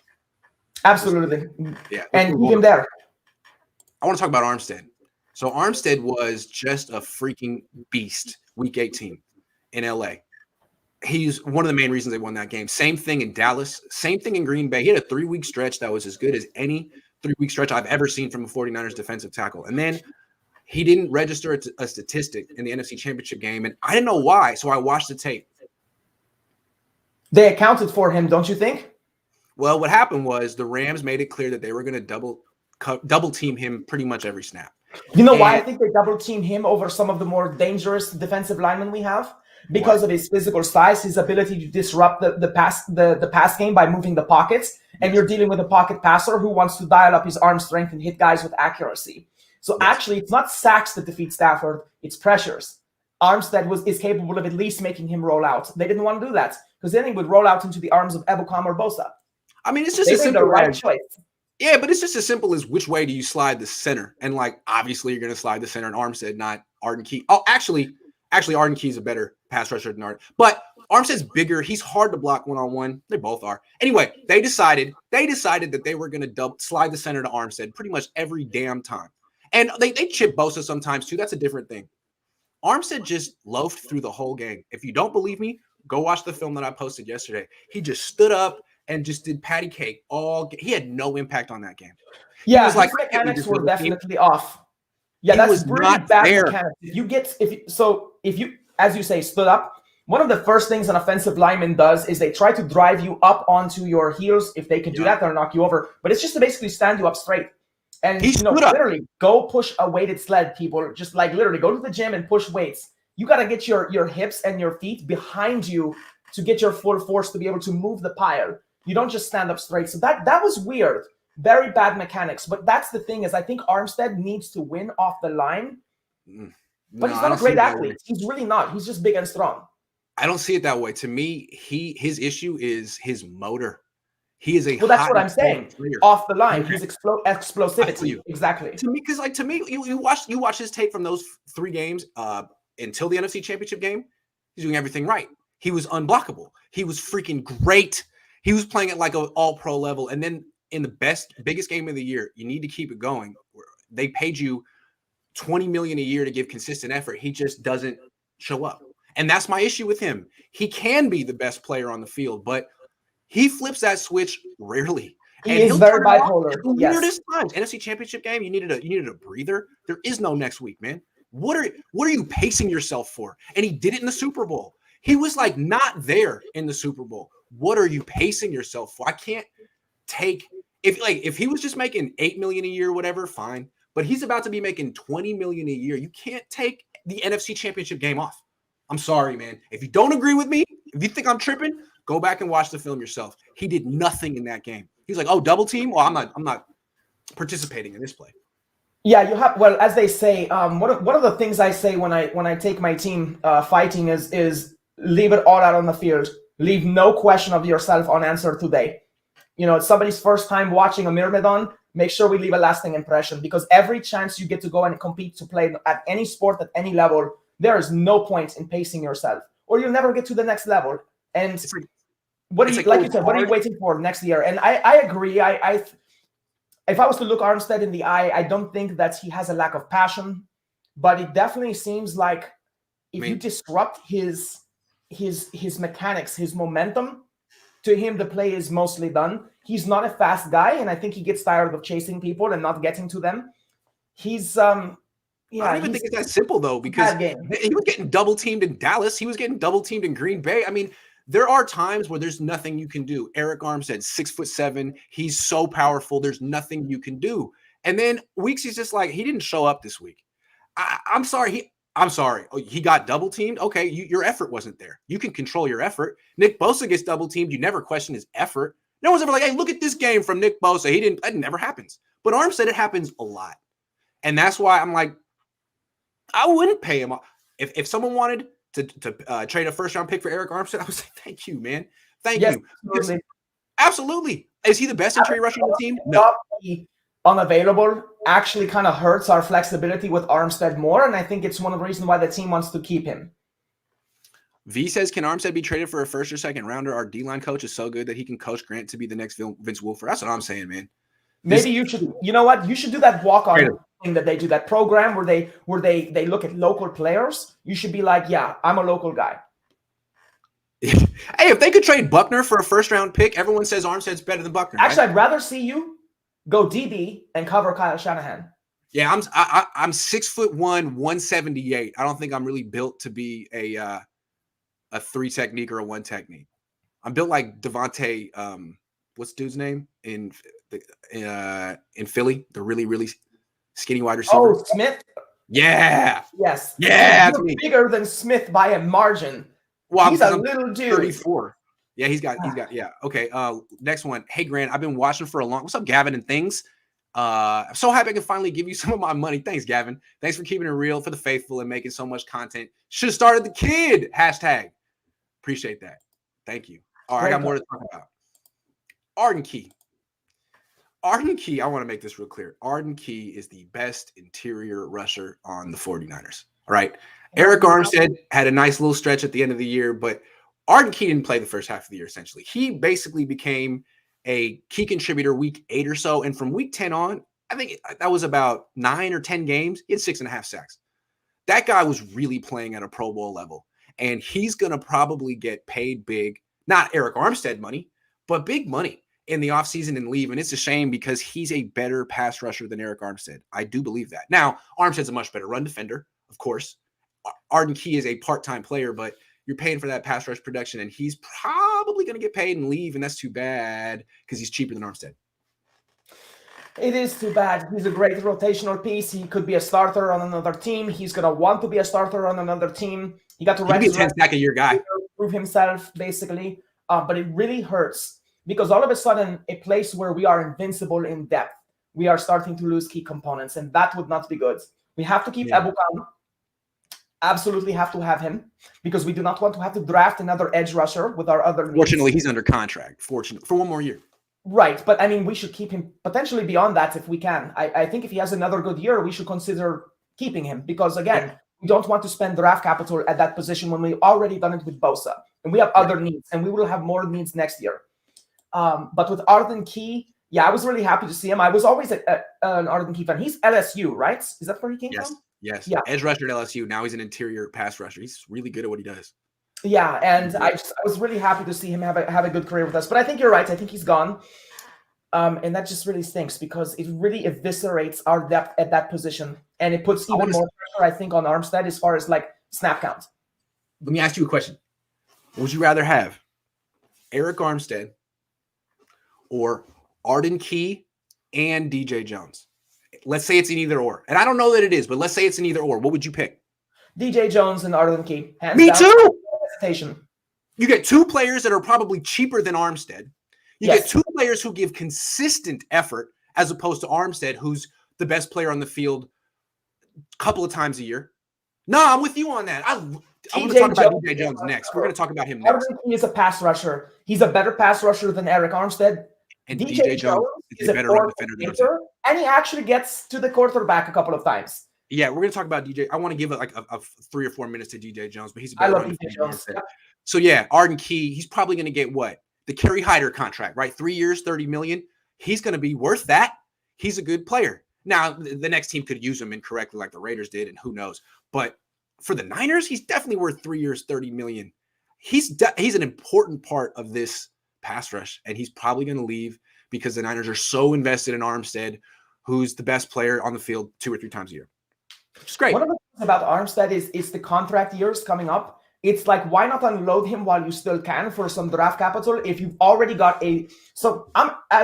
Absolutely.
Yeah.
And keep him there.
I want to talk about Armstead. So Armstead was just a freaking beast week 18 in LA. He's one of the main reasons they won that game. Same thing in Dallas. Same thing in Green Bay. He had a 3-week stretch that was as good as any 3-week stretch I've ever seen from a 49ers defensive tackle. And then he didn't register a statistic in the NFC Championship game, and I didn't know why, so I watched the tape.
They accounted for him, don't you think?
Well, what happened was the Rams made it clear that they were going to double team him pretty much every snap.
You know why I think they double team him over some of the more dangerous defensive linemen we have? Because of his physical size, his ability to disrupt the pass game by moving the pockets. And you're dealing with a pocket passer who wants to dial up his arm strength and hit guys with accuracy. So actually, it's not sacks that defeat Stafford, it's pressures. Armstead is capable of at least making him roll out. They didn't want to do that because then he would roll out into the arms of Ebukam or Bosa.
I mean, it's just
a simple right choice.
Yeah, but it's just as simple as which way do you slide the center? And obviously you're going to slide the center and Armstead, not Arden Key. Oh, actually Arden Key is a better pass rusher than Arden. But Armstead's bigger. He's hard to block one-on-one. They both are. Anyway, they decided that they were going to slide the center to Armstead pretty much every damn time. And they chip Bosa sometimes too. That's a different thing. Armstead just loafed through the whole game. If you don't believe me, go watch the film that I posted yesterday. He just stood up and just did patty cake he had no impact on that game.
Yeah, his mechanics were definitely off. Yeah, that's really bad mechanics. If you, as you say, stood up, one of the first things an offensive lineman does is they try to drive you up onto your heels. If they can do that, they'll knock you over. But it's just to basically stand you up straight. And, literally go push a weighted sled, people. Just like literally go to the gym and push weights. You got to get your hips and your feet behind you to get your full force to be able to move the pile. You don't just stand up straight. So that was weird. Very bad mechanics. But that's the thing is I think Armstead needs to win off the line. But he's not a great athlete. He's really not. He's just big and strong.
I don't see it that way. To me, his issue is his motor. He is a
that's what I'm saying. Player. Off the line, he's explosivity. Exactly.
To me, you watch his tape from those 3 games until the NFC Championship game. He's doing everything right. He was unblockable. He was freaking great. He was playing at like an all-pro level. And then in the biggest game of the year, you need to keep it going. They paid you $20 million a year to give consistent effort. He just doesn't show up. And that's my issue with him. He can be the best player on the field, but he flips that switch rarely.
He is very bipolar.
Yes. Weirdest times. NFC Championship game, you needed a breather. There is no next week, man. What are you pacing yourself for? And he did it in the Super Bowl. He was like not there in the Super Bowl. What are you pacing yourself for? I can't take if he was just making $8 million a year or whatever, fine. But he's about to be making $20 million a year. You can't take the NFC Championship game off. I'm sorry, man. If you don't agree with me, if you think I'm tripping, go back and watch the film yourself. He did nothing in that game. He's like, "Oh, double team? Well, I'm not participating in this play."
Yeah, you have. Well, as they say, one of the things I say when I take my team fighting is leave it all out on the field. Leave no question of yourself unanswered today. It's somebody's first time watching a Myrmidon. Make sure we leave a lasting impression because every chance you get to go and compete to play at any sport at any level, there is no point in pacing yourself, or you'll never get to the next level. And what are you, like you said, what are you waiting for next year? And I agree. If I was to look Armstead in the eye, I don't think that he has a lack of passion, but it definitely seems like if you disrupt his mechanics, his momentum, to him the play is mostly done. He's not a fast guy, and I think he gets tired of chasing people and not getting to them. He's I
don't even think it's that simple though, because he was getting double teamed in Dallas. He was getting double teamed in Green Bay. I mean, there are times where there's nothing you can do. Eric Armstead, 6'7", he's so powerful. There's nothing you can do. And then Weeks, he's just like, he didn't show up this week. I'm sorry. I'm sorry. Oh, he got double teamed. Okay, your effort wasn't there. You can control your effort. Nick Bosa gets double teamed. You never question his effort. No one's ever like, hey, look at this game from Nick Bosa. That never happens. But Armstead, it happens a lot. And that's why I'm like, I wouldn't pay him. If someone wanted to trade a first-round pick for Eric Armstead, I would say, thank you, man. Thank you. Absolutely. Absolutely. Is he the best interior rusher on the team? No.
Unavailable actually kind of hurts our flexibility with Armstead more, and I think it's one of the reasons why the team wants to keep him.
V says, can Armstead be traded for a first or second rounder? Our D-line coach is so good that he can coach Grant to be the next Vince Wilfork. That's what I'm saying, man.
Maybe you should, you know what? You should do that walk-on thing that they do, that program where they look at local players. You should be like, yeah, I'm a local guy.
Hey, if they could trade Buckner for a first-round pick, everyone says Armstead's better than Buckner.
Actually,
right?
I'd rather see you go DB and cover Kyle Shanahan.
Yeah, I'm 6'1", 178. I don't think I'm really built to be a 3 technique or a 1 technique. I'm built like Devontae. What's dude's name in Philly? The really, really skinny wide receiver.
Oh, Smith.
Yeah.
Yes.
Yeah.
You're bigger than Smith by a margin.
Well,
he's a little dude.
34. Yeah, he's got. Yeah. Okay. Next one. Hey, Grant, I've been watching for a long. What's up, Gavin and things? I'm so happy I can finally give you some of my money. Thanks, Gavin. Thanks for keeping it real for the faithful and making so much content. Should have started the kid. #. Appreciate that. Thank you. All right, I got more to talk about. Arden Key. Arden Key, I want to make this real clear. Arden Key is the best interior rusher on the 49ers. All right. Eric Armstead had a nice little stretch at the end of the year, but Arden Key didn't play the first half of the year, essentially. He basically became a key contributor week 8 or so. And from week 10 on, I think that was about 9 or 10 games. He had 6.5 sacks. That guy was really playing at a Pro Bowl level. And he's going to probably get paid big, not Eric Armstead money, but big money in the offseason and leave. And it's a shame because he's a better pass rusher than Eric Armstead. I do believe that. Now, Armstead's a much better run defender, of course. Arden Key is a part-time player, but you're paying for that pass rush production, and he's probably going to get paid and leave, and that's too bad because he's cheaper than Armstead.
It is too bad. He's a great rotational piece. He could be a starter on another team. He's going to want to be a starter on another team. He got to
be a 10-sack-a-year guy.
Prove himself, basically. But it really hurts because all of a sudden, a place where we are invincible in depth, we are starting to lose key components, and that would not be good. We have to keep Ebukam. Absolutely have to have him because we do not want to have to draft another edge rusher with our other needs.
Fortunately, he's under contract. Fortunately, for one more year.
Right, but I mean, we should keep him potentially beyond that if we can. I think if he has another good year, we should consider keeping him because, again, we don't want to spend draft capital at that position when we've already done it with Bosa. And we have other needs, and we will have more needs next year. But with Arden Key, I was really happy to see him. I was always an Arden Key fan. He's LSU, right? Is that where he came from?
Yes. Yeah. Edge rusher at LSU. Now he's an interior pass rusher. He's really good at what he does.
Yeah, and I was really happy to see him have a good career with us. But I think you're right. I think he's gone. And that just really stinks because it really eviscerates our depth at that position. And it puts even more pressure, I think, on Armstead as far as like snap count.
Let me ask you a question. Would you rather have Eric Armstead or Arden Key and DJ Jones? Let's say it's an either or. And I don't know that it is, but let's say it's an either or. What would you pick?
DJ Jones and Arden Key.
Me too.
Hesitation.
You get two players that are probably cheaper than Armstead. You get two players who give consistent effort as opposed to Armstead, who's the best player on the field a couple of times a year. No, I'm with you on that. I'm going to talk about DJ Jones next. We're going to talk about him next.
Arden Key is a pass rusher. He's a better pass rusher than Eric Armstead.
And DJ Jones is a better run defender than Armstead.
And he actually gets to the quarterback a couple of times.
Yeah, we're going to talk about DJ. I want to give like a 3 or 4 minutes to DJ Jones, but he's a better run defender than Armstead. So, Arden Key, he's probably going to get what? The Kerry Hyder contract, right? 3 years, $30 million. He's going to be worth that. He's a good player. Now, the next team could use him incorrectly like the Raiders did, and who knows. But for the Niners, he's definitely worth 3 years, $30 million. He's an important part of this pass rush, and he's probably going to leave because the Niners are so invested in Armstead, who's the best player on the field 2 or 3 times a year. Which is great.
One of the things about Armstead is the contract years coming up. It's like, why not unload him while you still can for some draft capital if you've already got I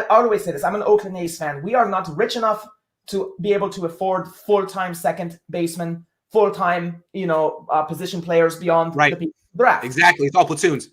always say this, I'm an Oakland A's fan. We are not rich enough to be able to afford full-time second baseman, full-time, position players beyond the draft.
Exactly. It's all platoons.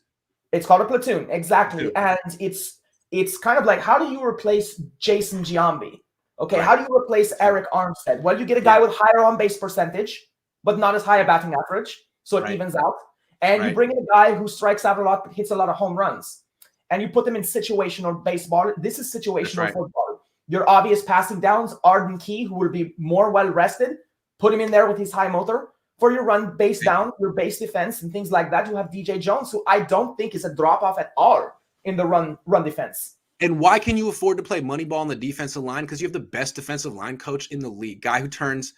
It's called a platoon. Exactly. And it's kind of like, how do you replace Jason Giambi? Okay. Right. How do you replace Eric Armstead? Well, you get a guy with higher on-base percentage, but not as high a batting average. So it evens out. And you bring in a guy who strikes out a lot, hits a lot of home runs. And you put them in situational baseball. This is situational football. Your obvious passing downs, Arden Key, who will be more well-rested, put him in there with his high motor. For your run base down, your base defense, and things like that, you have DJ Jones, who I don't think is a drop-off at all in the run defense.
And why can you afford to play money ball on the defensive line? Because you have the best defensive line coach in the league, guy who turns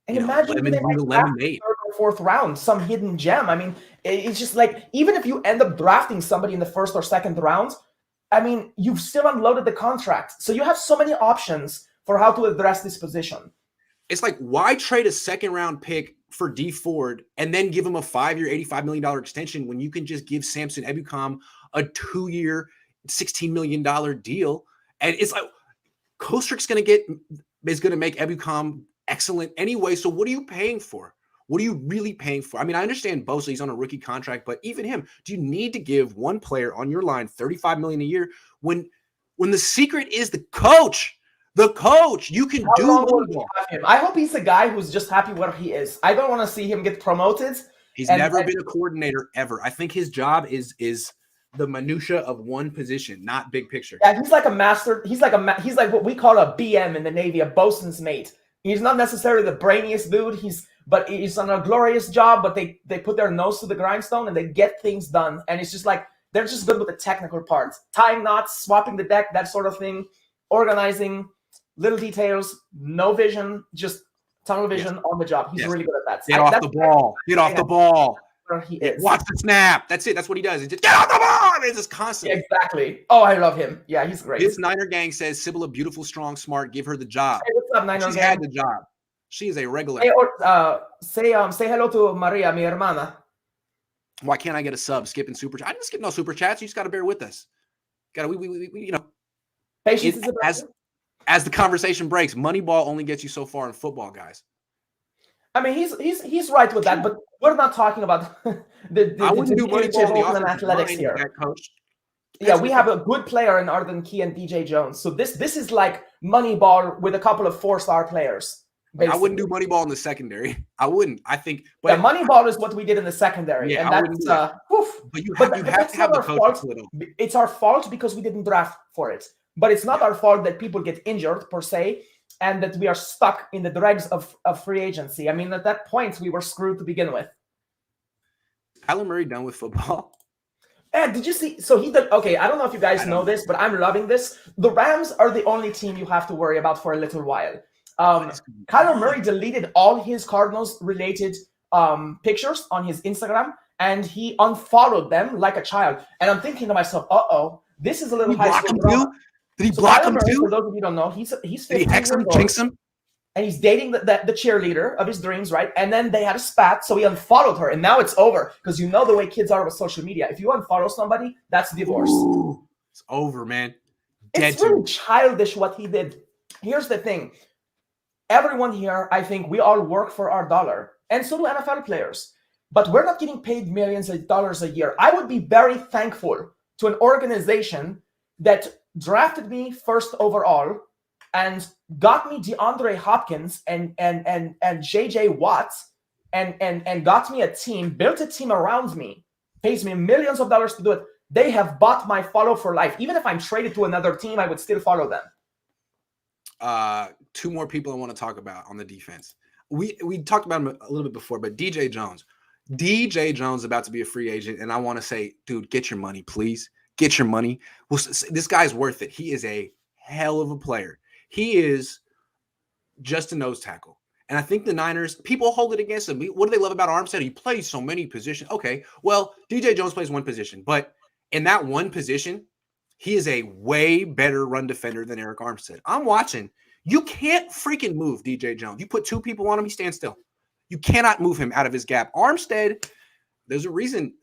imagine
lemonade.
3rd or 4th round, some hidden gem. I mean, it's just like, even if you end up drafting somebody in the 1st or 2nd round, I mean, you've still unloaded the contract. So you have so many options for how to address this position.
It's like, why trade a 2nd-round pick for D Ford and then give him a 5-year, $85 million extension when you can just give Samson Ebukam a 2-year, $16 million deal? And it's like, Kostrick's is going to make Ebukam excellent anyway. So what are you paying for? What are you really paying for? I mean, I understand Bosa, he's on a rookie contract, but even him, do you need to give one player on your line $35 million a year when the secret is the coach? The coach, you can do more.
I hope he's a guy who's just happy where he is. I don't want to see him get promoted.
He's never been a coordinator ever. I think his job is the minutia of one position, not big picture.
Yeah, he's like a master. He's like what we call a BM in the Navy, a bosun's mate. He's not necessarily the brainiest dude. But he's on a glorious job. But they put their nose to the grindstone and they get things done. And it's just like they're just good with the technical parts, tying knots, swapping the deck, that sort of thing, organizing. Little details, no vision, just tunnel vision on the job. He's really good at that.
Get off the ball. Get off the ball.
Where he is.
Watch the snap. That's it. That's what he does. He just get off the ball. It's just constant.
Exactly. Oh, I love him. Yeah, he's great.
This Niner gang says Sybilla, beautiful, strong, smart. Give her the job.
Hey, what's up, Niner gang?
She's had the job. She is a regular.
Hey, say hello to Maria, mi hermana.
Why can't I get a sub skipping super chat? I didn't skip no super chats. You just got to bear with us. We
Patience is a
as the conversation breaks, Moneyball only gets you so far in football, guys.
I mean, he's right with that, but we're not talking about
I wouldn't do Moneyball in the
athletics here.
Coach.
Yeah, we have a good player in Arden Key and DJ Jones. So this is like Moneyball with a couple of 4-star players.
Basically. I wouldn't do Moneyball in the secondary. I wouldn't. I think. But
Moneyball is what we did in the secondary, and that's
But you have to have the coach.
It's our fault because we didn't draft for it. But it's not our fault that people get injured per se, and that we are stuck in the dregs of free agency. I mean, at that point, we were screwed to begin with.
Kyler Murray done with football?
And did you see? So he did. Okay, I don't know if you guys know this, but I'm loving this. The Rams are the only team you have to worry about for a little while. Kyler Murray deleted all his Cardinals-related pictures on his Instagram, and he unfollowed them like a child. And I'm thinking to myself, this is a little high school drama.
Did he block him too?
For those of you who don't know, he's 15
Did he hex him, jinx him?
And he's dating the cheerleader of his dreams, right? And then they had a spat, so he unfollowed her, and now it's over. Because you know the way kids are with social media. If you unfollow somebody, that's divorce.
Ooh, it's over, man.
It's really childish what he did. Here's the thing. Everyone here, I think we all work for our dollar. And so do NFL players. But we're not getting paid millions of dollars a year. I would be very thankful to an organization that drafted me first overall and got me DeAndre Hopkins and JJ Watts and got me a team, built a team around me, pays me millions of dollars to do it. They have bought my follow for life. Even if I'm traded to another team, I would still follow them.
Two more people I want to talk about on the defense. We talked about him a little bit before, but DJ Jones. DJ Jones about to be a free agent, and I want to say, dude, get your money, please. Get your money. Well, this guy's worth it. He is a hell of a player. He is just a nose tackle. And I think the Niners, people hold it against him. What do they love about Armstead? He plays so many positions. Okay, well, DJ Jones plays one position. But in that one position, he is a way better run defender than Eric Armstead. I'm watching. You can't freaking move DJ Jones. You put two people on him, he stands still. You cannot move him out of his gap. Armstead, there's a reason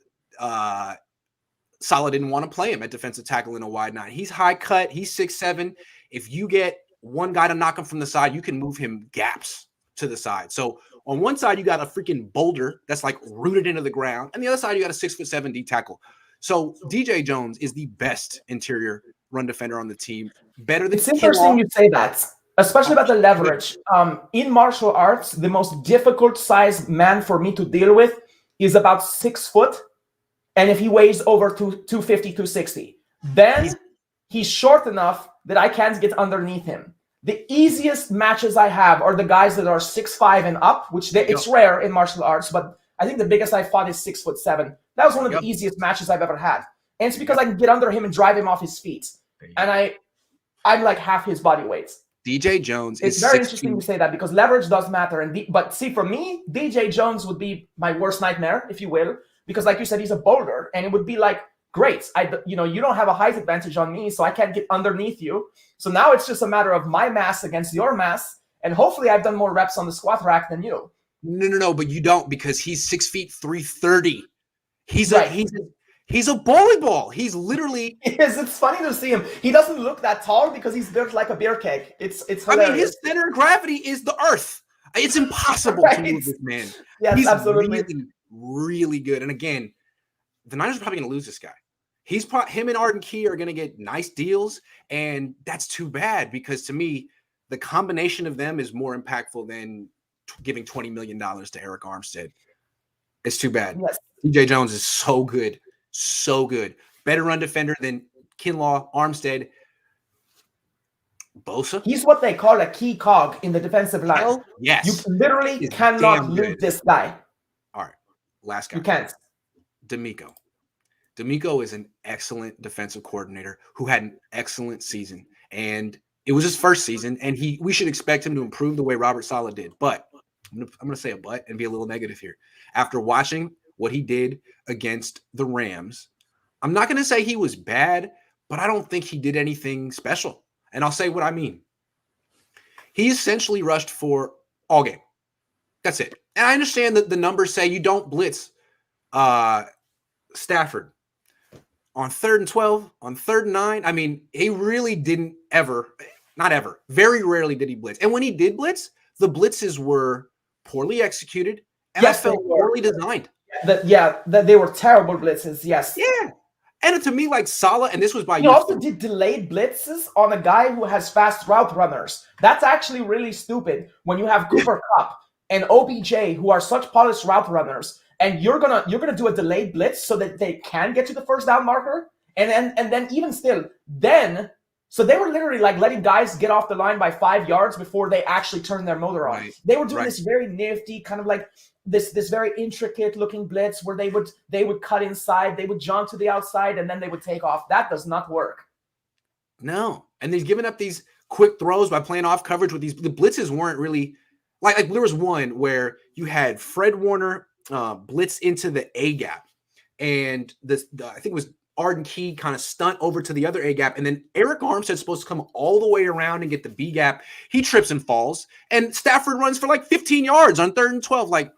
Saleh didn't want to play him at defensive tackle in a wide nine. He's high cut. He's 6'7". If you get one guy to knock him from the side, you can move him gaps to the side. So on one side, you got a freaking boulder that's like rooted into the ground. And the other side, you got a 6'7" D tackle. So DJ Jones is the best interior run defender on the team. Better than
It's interesting you say that, especially about the leverage. In martial arts, the most difficult size man for me to deal with is about 6 foot. And if he weighs over 250, 260, then he's short enough that I can't get underneath him. The easiest matches I have are the guys that are 6'5" and up, which it's rare in martial arts, but I think the biggest I fought is 6'7". That was one of the easiest matches I've ever had. And it's because I can get under him and drive him off his feet. And I'm like half his body weight.
DJ Jones is
It's very interesting to say that because leverage does matter. But see, for me, DJ Jones would be my worst nightmare, if you will, because like you said, he's a boulder, and it would be like, great, you don't have a height advantage on me, so I can't get underneath you. So now it's just a matter of my mass against your mass, and hopefully I've done more reps on the squat rack than you.
No, but you don't, because he's 6 feet 330. He's a bowling ball. He's literally.
It's funny to see him. He doesn't look that tall because he's built like a beer keg. It's hilarious.
I mean, his center of gravity is the earth. It's impossible to move this man.
Yes,
he's
absolutely.
Really, really good. And again, the Niners are probably going to lose this guy. Him and Arden Key are going to get nice deals, and that's too bad because to me, the combination of them is more impactful than giving $20 million to Eric Armstead. It's too bad.
Yes.
DJ Jones is so good. So good. Better run defender than Kinlaw, Armstead, Bosa.
He's what they call a key cog in the defensive line.
Hell, yes.
You literally cannot lose this guy.
All right. Last guy.
You can't.
DeMeco. DeMeco is an excellent defensive coordinator who had an excellent season. And it was his first season, and we should expect him to improve the way Robert Saleh did. But I'm going to say a but and be a little negative here. After watching what he did against the Rams, I'm not going to say he was bad, but I don't think he did anything special. And I'll say what I mean. He essentially rushed for all game. That's it. And I understand that the numbers say you don't blitz Stafford on 3rd and 12, on 3rd and 9. I mean, he really didn't not ever, very rarely did he blitz. And when he did blitz, the blitzes were poorly executed and
Yes,
I felt poorly designed.
That they were terrible blitzes. Yes.
Yeah. And to me, like Salah, and this was by
He also did delayed blitzes on a guy who has fast route runners. That's actually really stupid when you have Cooper Kupp and OBJ who are such polished route runners, and you're gonna do a delayed blitz so that they can get to the first down marker, and then even still, so they were literally like letting guys get off the line by 5 yards before they actually turned their motor on. Right. They were doing this very nifty kind of like this very intricate looking blitz where they would cut inside, they would jump to the outside, and then they would take off. That does not work.
No. And they've given up these quick throws by playing off coverage with these. The blitzes weren't really like there was one where you had Fred Warner blitz into the A gap, and I think it was Arden Key kind of stunt over to the other A gap, and then Eric Armstead's supposed to come all the way around and get the B gap. He trips and falls, and Stafford runs for like 15 yards on 3rd and 12. Like,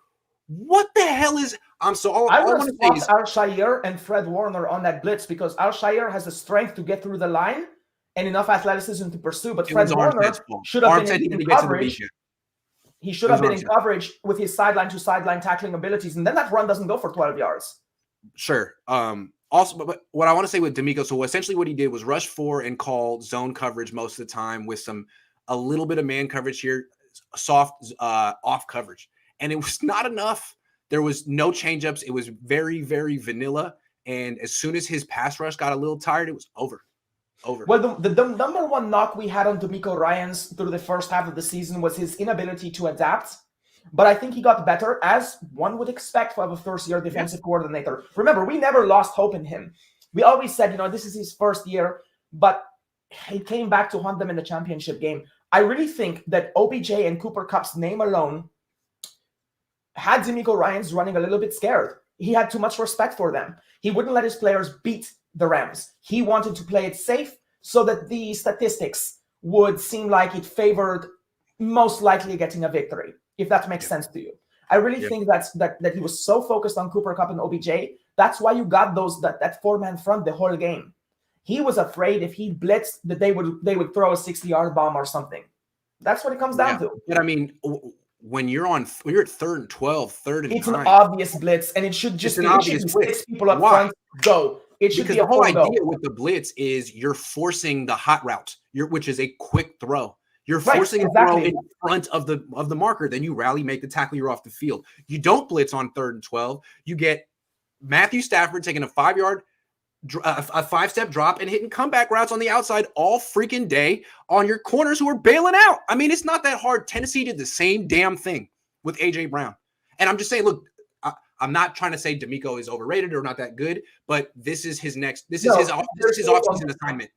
what the hell is?
I want to say is Al-Shaair and Fred Warner on that blitz because Al-Shaair has the strength to get through the line and enough athleticism to pursue. But Fred Warner should have been in coverage. He should have been in coverage with his sideline to sideline tackling abilities, and then that run doesn't go for 12 yards.
Sure. Also, but what I want to say with DeMeco, so essentially what he did was rush 4 and call zone coverage most of the time with a little bit of man coverage here, soft off coverage. And it was not enough. There was no change-ups. It was very, very vanilla. And as soon as his pass rush got a little tired, it was over.
Well, the number one knock we had on DeMeco Ryans through the first half of the season was his inability to adapt. But I think he got better, as one would expect from a first-year defensive coordinator. Remember, we never lost hope in him. We always said, this is his first year, but he came back to haunt them in the championship game. I really think that OBJ and Cooper Kupp's name alone had DeMeco Ryans running a little bit scared. He had too much respect for them. He wouldn't let his players beat the Rams. He wanted to play it safe so that the statistics would seem like it favored most likely getting a victory, if that makes sense to you. I really think that he was so focused on Cooper Kupp and OBJ. That's why you got that 4-man front the whole game. He was afraid if he blitzed that they would throw a 60-yard bomb or something. That's what it comes down to.
But I mean, when you're at 3rd and 12, 3rd and 9,
it's an obvious blitz, and it should just be 6 people up front. Go. It should
because
be
the whole idea with the blitz is you're forcing the hot route, which is a quick throw. You're forcing a throw in front of the marker. Then you rally, make the tackle, you're off the field. You don't blitz on 3rd and 12. You get Matthew Stafford taking a 5-step drop and hitting comeback routes on the outside all freaking day on your corners who are bailing out. I mean, it's not that hard. Tennessee did the same damn thing with A.J. Brown. And I'm just saying, look, I'm not trying to say DeMeco is overrated or not that good, but this is his offseason assignment.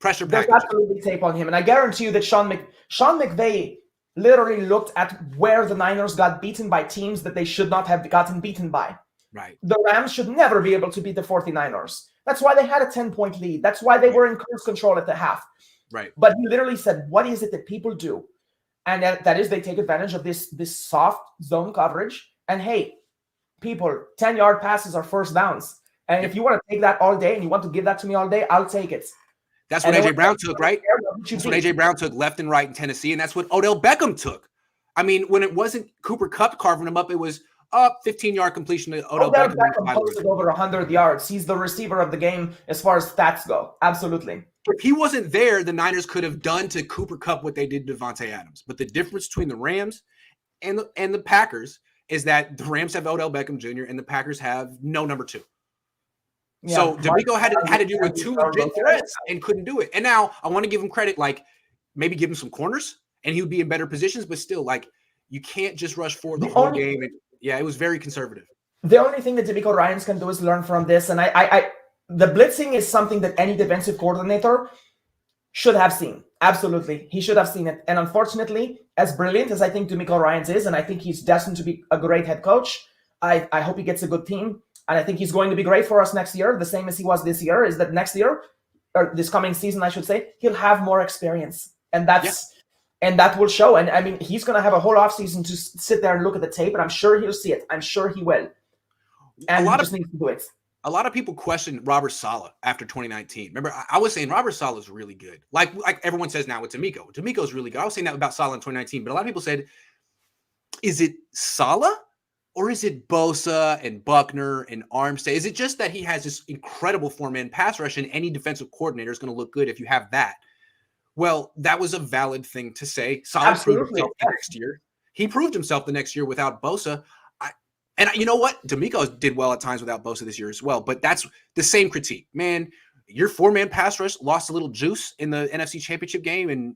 Pressure package.
There's absolutely tape on him. And I guarantee you that Sean McVay literally looked at where the Niners got beaten by teams that they should not have gotten beaten by.
Right.
The Rams should never be able to beat the 49ers. That's why they had a 10-point lead. That's why they were in cruise control at the half.
Right.
But he literally said, what is it that people do? And that is they take advantage of this soft zone coverage. And hey, people, 10-yard passes are first downs. And if you want to take that all day and you want to give that to me all day, I'll take it.
That's what A.J. Brown took, right? That's what A.J. Brown took left and right in Tennessee, and that's what Odell Beckham took. I mean, when it wasn't Cooper Kupp carving him up, it was 15-yard completion to Odell Beckham
posted over 100 yards. He's the receiver of the game as far as stats go. Absolutely.
If he wasn't there, the Niners could have done to Cooper Kupp what they did to Devontae Adams. But the difference between the Rams and the Packers is that the Rams have Odell Beckham Jr. and the Packers have no number 2. Yeah, so DeMeco had to do with 2 legit threats and couldn't do it. And now I want to give him credit, like maybe give him some corners and he would be in better positions, but still, like, you can't just rush forward the whole game. And it was very conservative.
The only thing that DeMeco Ryans can do is learn from this. And the blitzing is something that any defensive coordinator should have seen. Absolutely. He should have seen it. And unfortunately, as brilliant as I think DeMeco Ryans is, and I think he's destined to be a great head coach, I hope he gets a good team. And I think he's going to be great for us next year, the same as he was this year, is that next year, or this coming season, I should say, he'll have more experience. And and that will show. And I mean, he's going to have a whole offseason to sit there and look at the tape, and I'm sure he'll see it. I'm sure he will. And he just needs to do it.
A lot of people questioned Robert Saleh after 2019. Remember, I was saying Robert Saleh is really good. Like everyone says now with DeMeco. DeMeco's really good. I was saying that about Saleh in 2019, but a lot of people said, is it Saleh or is it Bosa and Buckner and Armstead? Is it just that he has this incredible four-man pass rush and any defensive coordinator is going to look good if you have that? Well, that was a valid thing to say. Saleh proved himself the next year. He proved himself the next year without Bosa. And you know what? DeMeco did well at times without Bosa this year as well. But that's the same critique. Man, your four-man pass rush lost a little juice in the NFC Championship game, and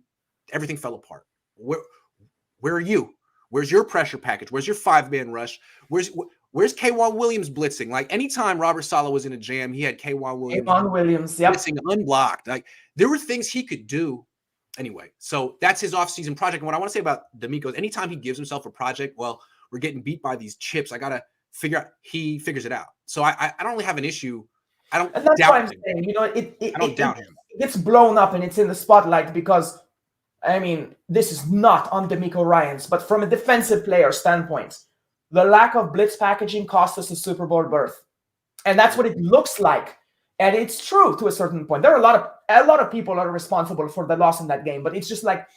everything fell apart. Where are you? Where's your pressure package? Where's your five-man rush? Where's K'Wan Williams blitzing? Like, anytime Robert Saleh was in a jam, he had K'Wan Williams blitzing unblocked. Like, there were things he could do. Anyway, so that's his offseason project. And what I want to say about DeMeco is anytime he gives himself a project, well, we're getting beat by these chips. I got to figure out, he figures it out. So I don't really have an issue. I don't
and that's
doubt
what I'm
him.
saying.
I don't doubt him.
It gets blown up and it's in the spotlight because, I mean, this is not on DeMeco Ryans, but from a defensive player standpoint, the lack of blitz packaging cost us a Super Bowl berth. And that's what it looks like. And it's true to a certain point. There are a lot of people are responsible for the loss in that game, but it's just like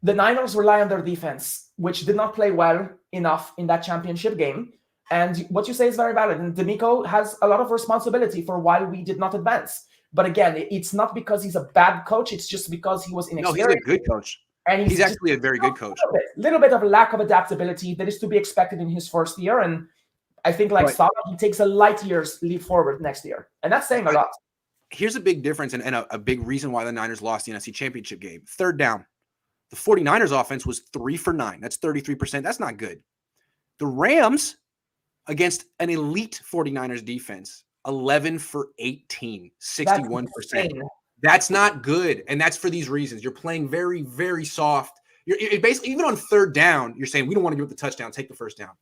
the Niners rely on their defense, which did not play well enough in that championship game. And what you say is very valid. And DeMeco has a lot of responsibility for why we did not advance. But again, it's not because he's a bad coach. It's just because he was inexperienced.
No, he's a good coach.
And
he's actually a very good coach.
A little bit of a lack of adaptability that is to be expected in his first year. And I think Saleh, he takes a light years leap forward next year. And that's saying a lot.
Here's a big difference and a big reason why the Niners lost the NFC Championship game. Third down. The 49ers offense was 3 for 9. That's 33%. That's not good. The Rams against an elite 49ers defense, 11 for 18, 61%. That's not good. And that's for these reasons. You're playing very, very soft. You're basically, even on third down, you're saying, we don't want to give up the touchdown, take the first down.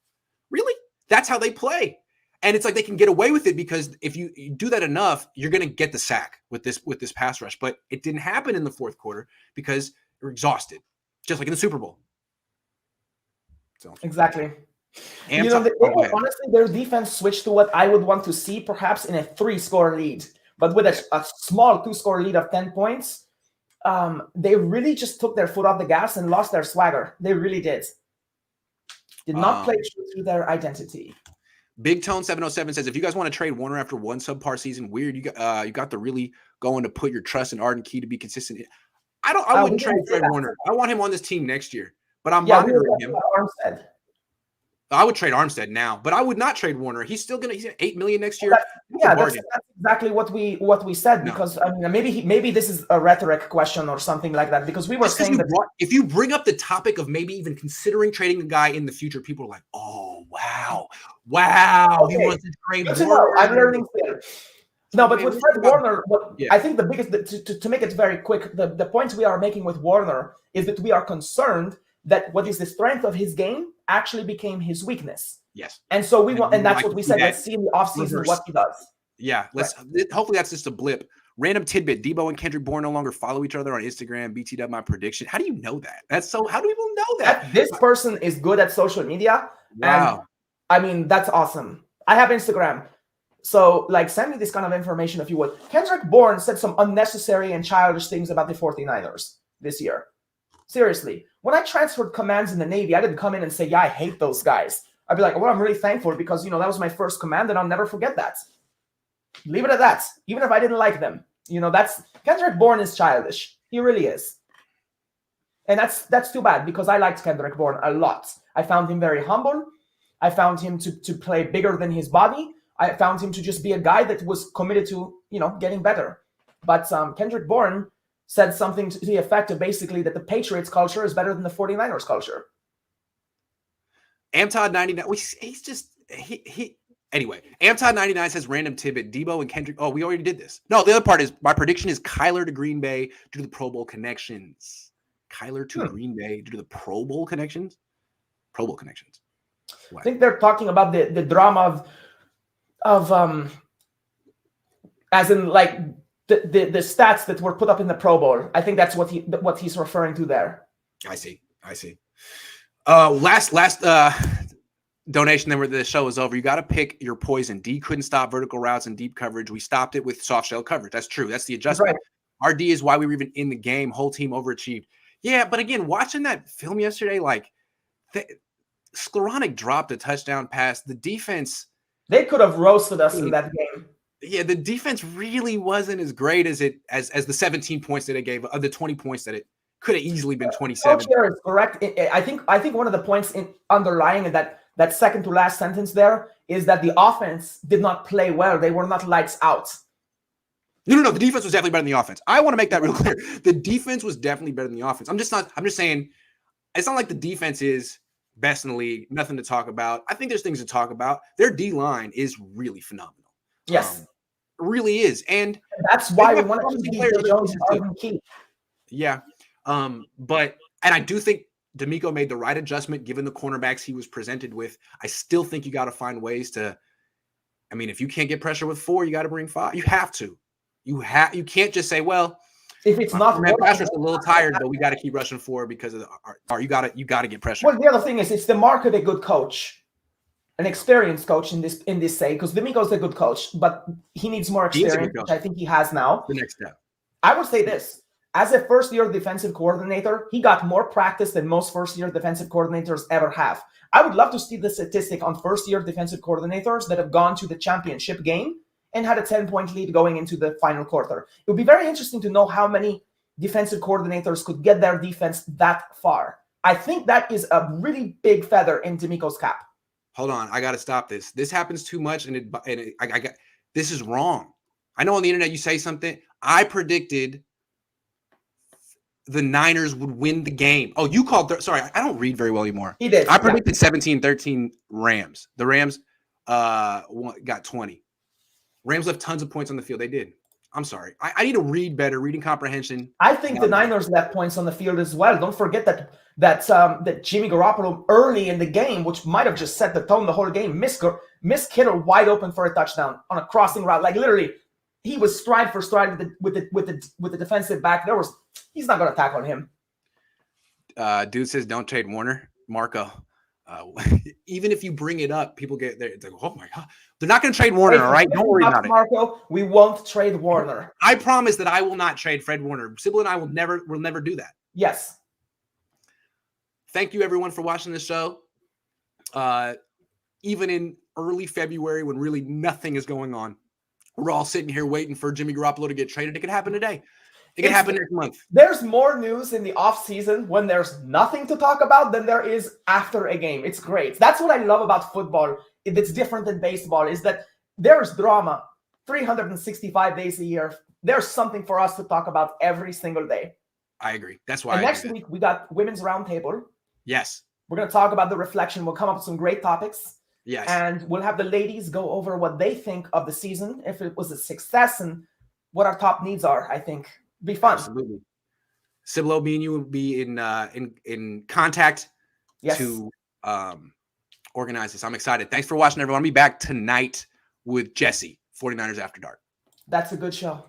Really? That's how they play. And it's like they can get away with it because if you do that enough, you're going to get the sack with this pass rush. But it didn't happen in the fourth quarter because you're exhausted, just like in the Super Bowl. So
exactly. Honestly, their defense switched to what I would want to see, perhaps in a 3-score lead. But with a small 2-score lead of 10 points, they really just took their foot off the gas and lost their swagger. They really did. Did not play true to their identity.
Big Tone 707 says, if you guys want to trade Warner after one subpar season, weird. You got to really going to put your trust in Arden Key to be consistent. I wouldn't trade Trey Warner. I want him on this team next year, but I'm monitoring him.
Armstead.
I would trade Armstead now, but I would not trade Warner. He's still he's at $8 million next year.
That's exactly what we said. Because I mean, maybe this is a rhetoric question or something like that. Because we were saying that
if you bring up the topic of maybe even considering trading a guy in the future, people are like, "Oh, wow, okay. He wants to trade Warner."
I'm learning here. No, but with Fred Warner, I think the biggest to make it very quick, the point we are making with Warner is that we are concerned that what is the strength of his game actually became his weakness.
Yes.
And so we want, and that's what we said. Let's see in the offseason what he does.
Yeah. Hopefully that's just a blip. Random tidbit. Deebo and Kendrick Bourne no longer follow each other on Instagram. BTW my prediction. How do you know that? How do people know that?
This person is good at social media.
Wow.
And I mean, that's awesome. I have Instagram. So send me this kind of information if you would. Kendrick Bourne said some unnecessary and childish things about the 49ers this year. Seriously, when I transferred commands in the Navy, I didn't come in and say, I hate those guys. I'd be like, well, I'm really thankful because, that was my first command and I'll never forget that. Leave it at that. Even if I didn't like them, that's Kendrick Bourne is childish. He really is. And that's too bad because I liked Kendrick Bourne a lot. I found him very humble. I found him to play bigger than his body. I found him to just be a guy that was committed to, getting better. But Kendrick Bourne said something to the effect of basically that the Patriots culture is better than the 49ers culture.
Amtodd99, he's just, anyway, Amtodd99 says random tidbit, Deebo and Kendrick. Oh, we already did this. No, the other part is my prediction is Kyler to Green Bay due to the Pro Bowl connections. Kyler to Green Bay due to the Pro Bowl connections? Pro Bowl connections.
What? I think they're talking about the drama of as in the stats that were put up in the Pro Bowl. I think that's what he's referring to there.
I see. Last donation, then the show is over. You got to pick your poison. D couldn't stop vertical routes and deep coverage. We stopped it with soft shell coverage. That's true. That's the adjustment. Right. RD is why we were even in the game. Whole team overachieved. Yeah, but again, watching that film yesterday, like Skowronek dropped a touchdown pass. The defense,
they could have roasted us in that game.
Yeah, the defense really wasn't as great as the 17 points that it gave, the 20 points that it could have easily been 27.
Coach here is correct. I think one of the points underlying in that second to last sentence there is that the offense did not play well. They were not lights out.
No. The defense was definitely better than the offense. I want to make that real clear. The defense was definitely better than the offense. I'm just saying it's not like the defense is best in the league, nothing to talk about. I think there's things to talk about. Their D-line is really phenomenal.
Yes.
Really is. And
that's why we want to keep Arden Key.
Yeah. But I do think DeMeco made the right adjustment given the cornerbacks he was presented with. I still think you got to find ways to, I mean, if you can't get pressure with 4, you got to bring 5. You have to. You can't just say, well,
if it's not
Patrick's a little tired, but we got to keep rushing 4 because of you got to get pressure.
Well, the other thing is it's the mark of a good coach, an experienced coach in this say, because DeMeco's a good coach, but he needs more experience, which I think he has now.
The next step.
I would say this. As a first-year defensive coordinator, he got more practice than most first-year defensive coordinators ever have. I would love to see the statistic on first-year defensive coordinators that have gone to the championship game and had a 10-point lead going into the final quarter. It would be very interesting to know how many defensive coordinators could get their defense that far. I think that is a really big feather in DeMeco's cap.
Hold on, I got to stop this. This happens too much, and this is wrong. I know on the internet you say something. I predicted the Niners would win the game. Oh, you called. Sorry, I don't read very well anymore.
He did.
I predicted 17-13 Rams. The Rams got 20. Rams left tons of points on the field. They did. I'm sorry. I need to read better, reading comprehension.
I think the Niners left points on the field as well. Don't forget that Jimmy Garoppolo early in the game, which might have just set the tone the whole game, missed Kittle wide open for a touchdown on a crossing route. Like literally, he was stride for stride with the defensive back. He's not going to tackle him.
Dude says don't trade Warner. Marco. Even if you bring it up, people get there. It's like, oh my God, they're not going to trade Warner. All right, don't worry about it.
Marco, we won't trade Warner.
I promise that I will not trade Fred Warner. Sybilla and I will never do that.
Yes.
Thank you, everyone, for watching the show. Even in early February, when really nothing is going on, we're all sitting here waiting for Jimmy Garoppolo to get traded. It could happen today. It could happen next month.
There's more news in the offseason when there's nothing to talk about than there is after a game. It's great. That's what I love about football. It's different than baseball, is that there's drama 365 days a year. There's something for us to talk about every single day.
I agree. That's why.
Next week, we got Women's Roundtable.
Yes.
We're going to talk about the reflection. We'll come up with some great topics.
Yes.
And we'll have the ladies go over what they think of the season, if it was a success, and what our top needs are, I think. Be fun.
Absolutely. Sybilla, me and you will be in contact to organize this. I'm excited. Thanks for watching, everyone. I'll be back tonight with Jesse, 49ers After Dark.
That's a good show.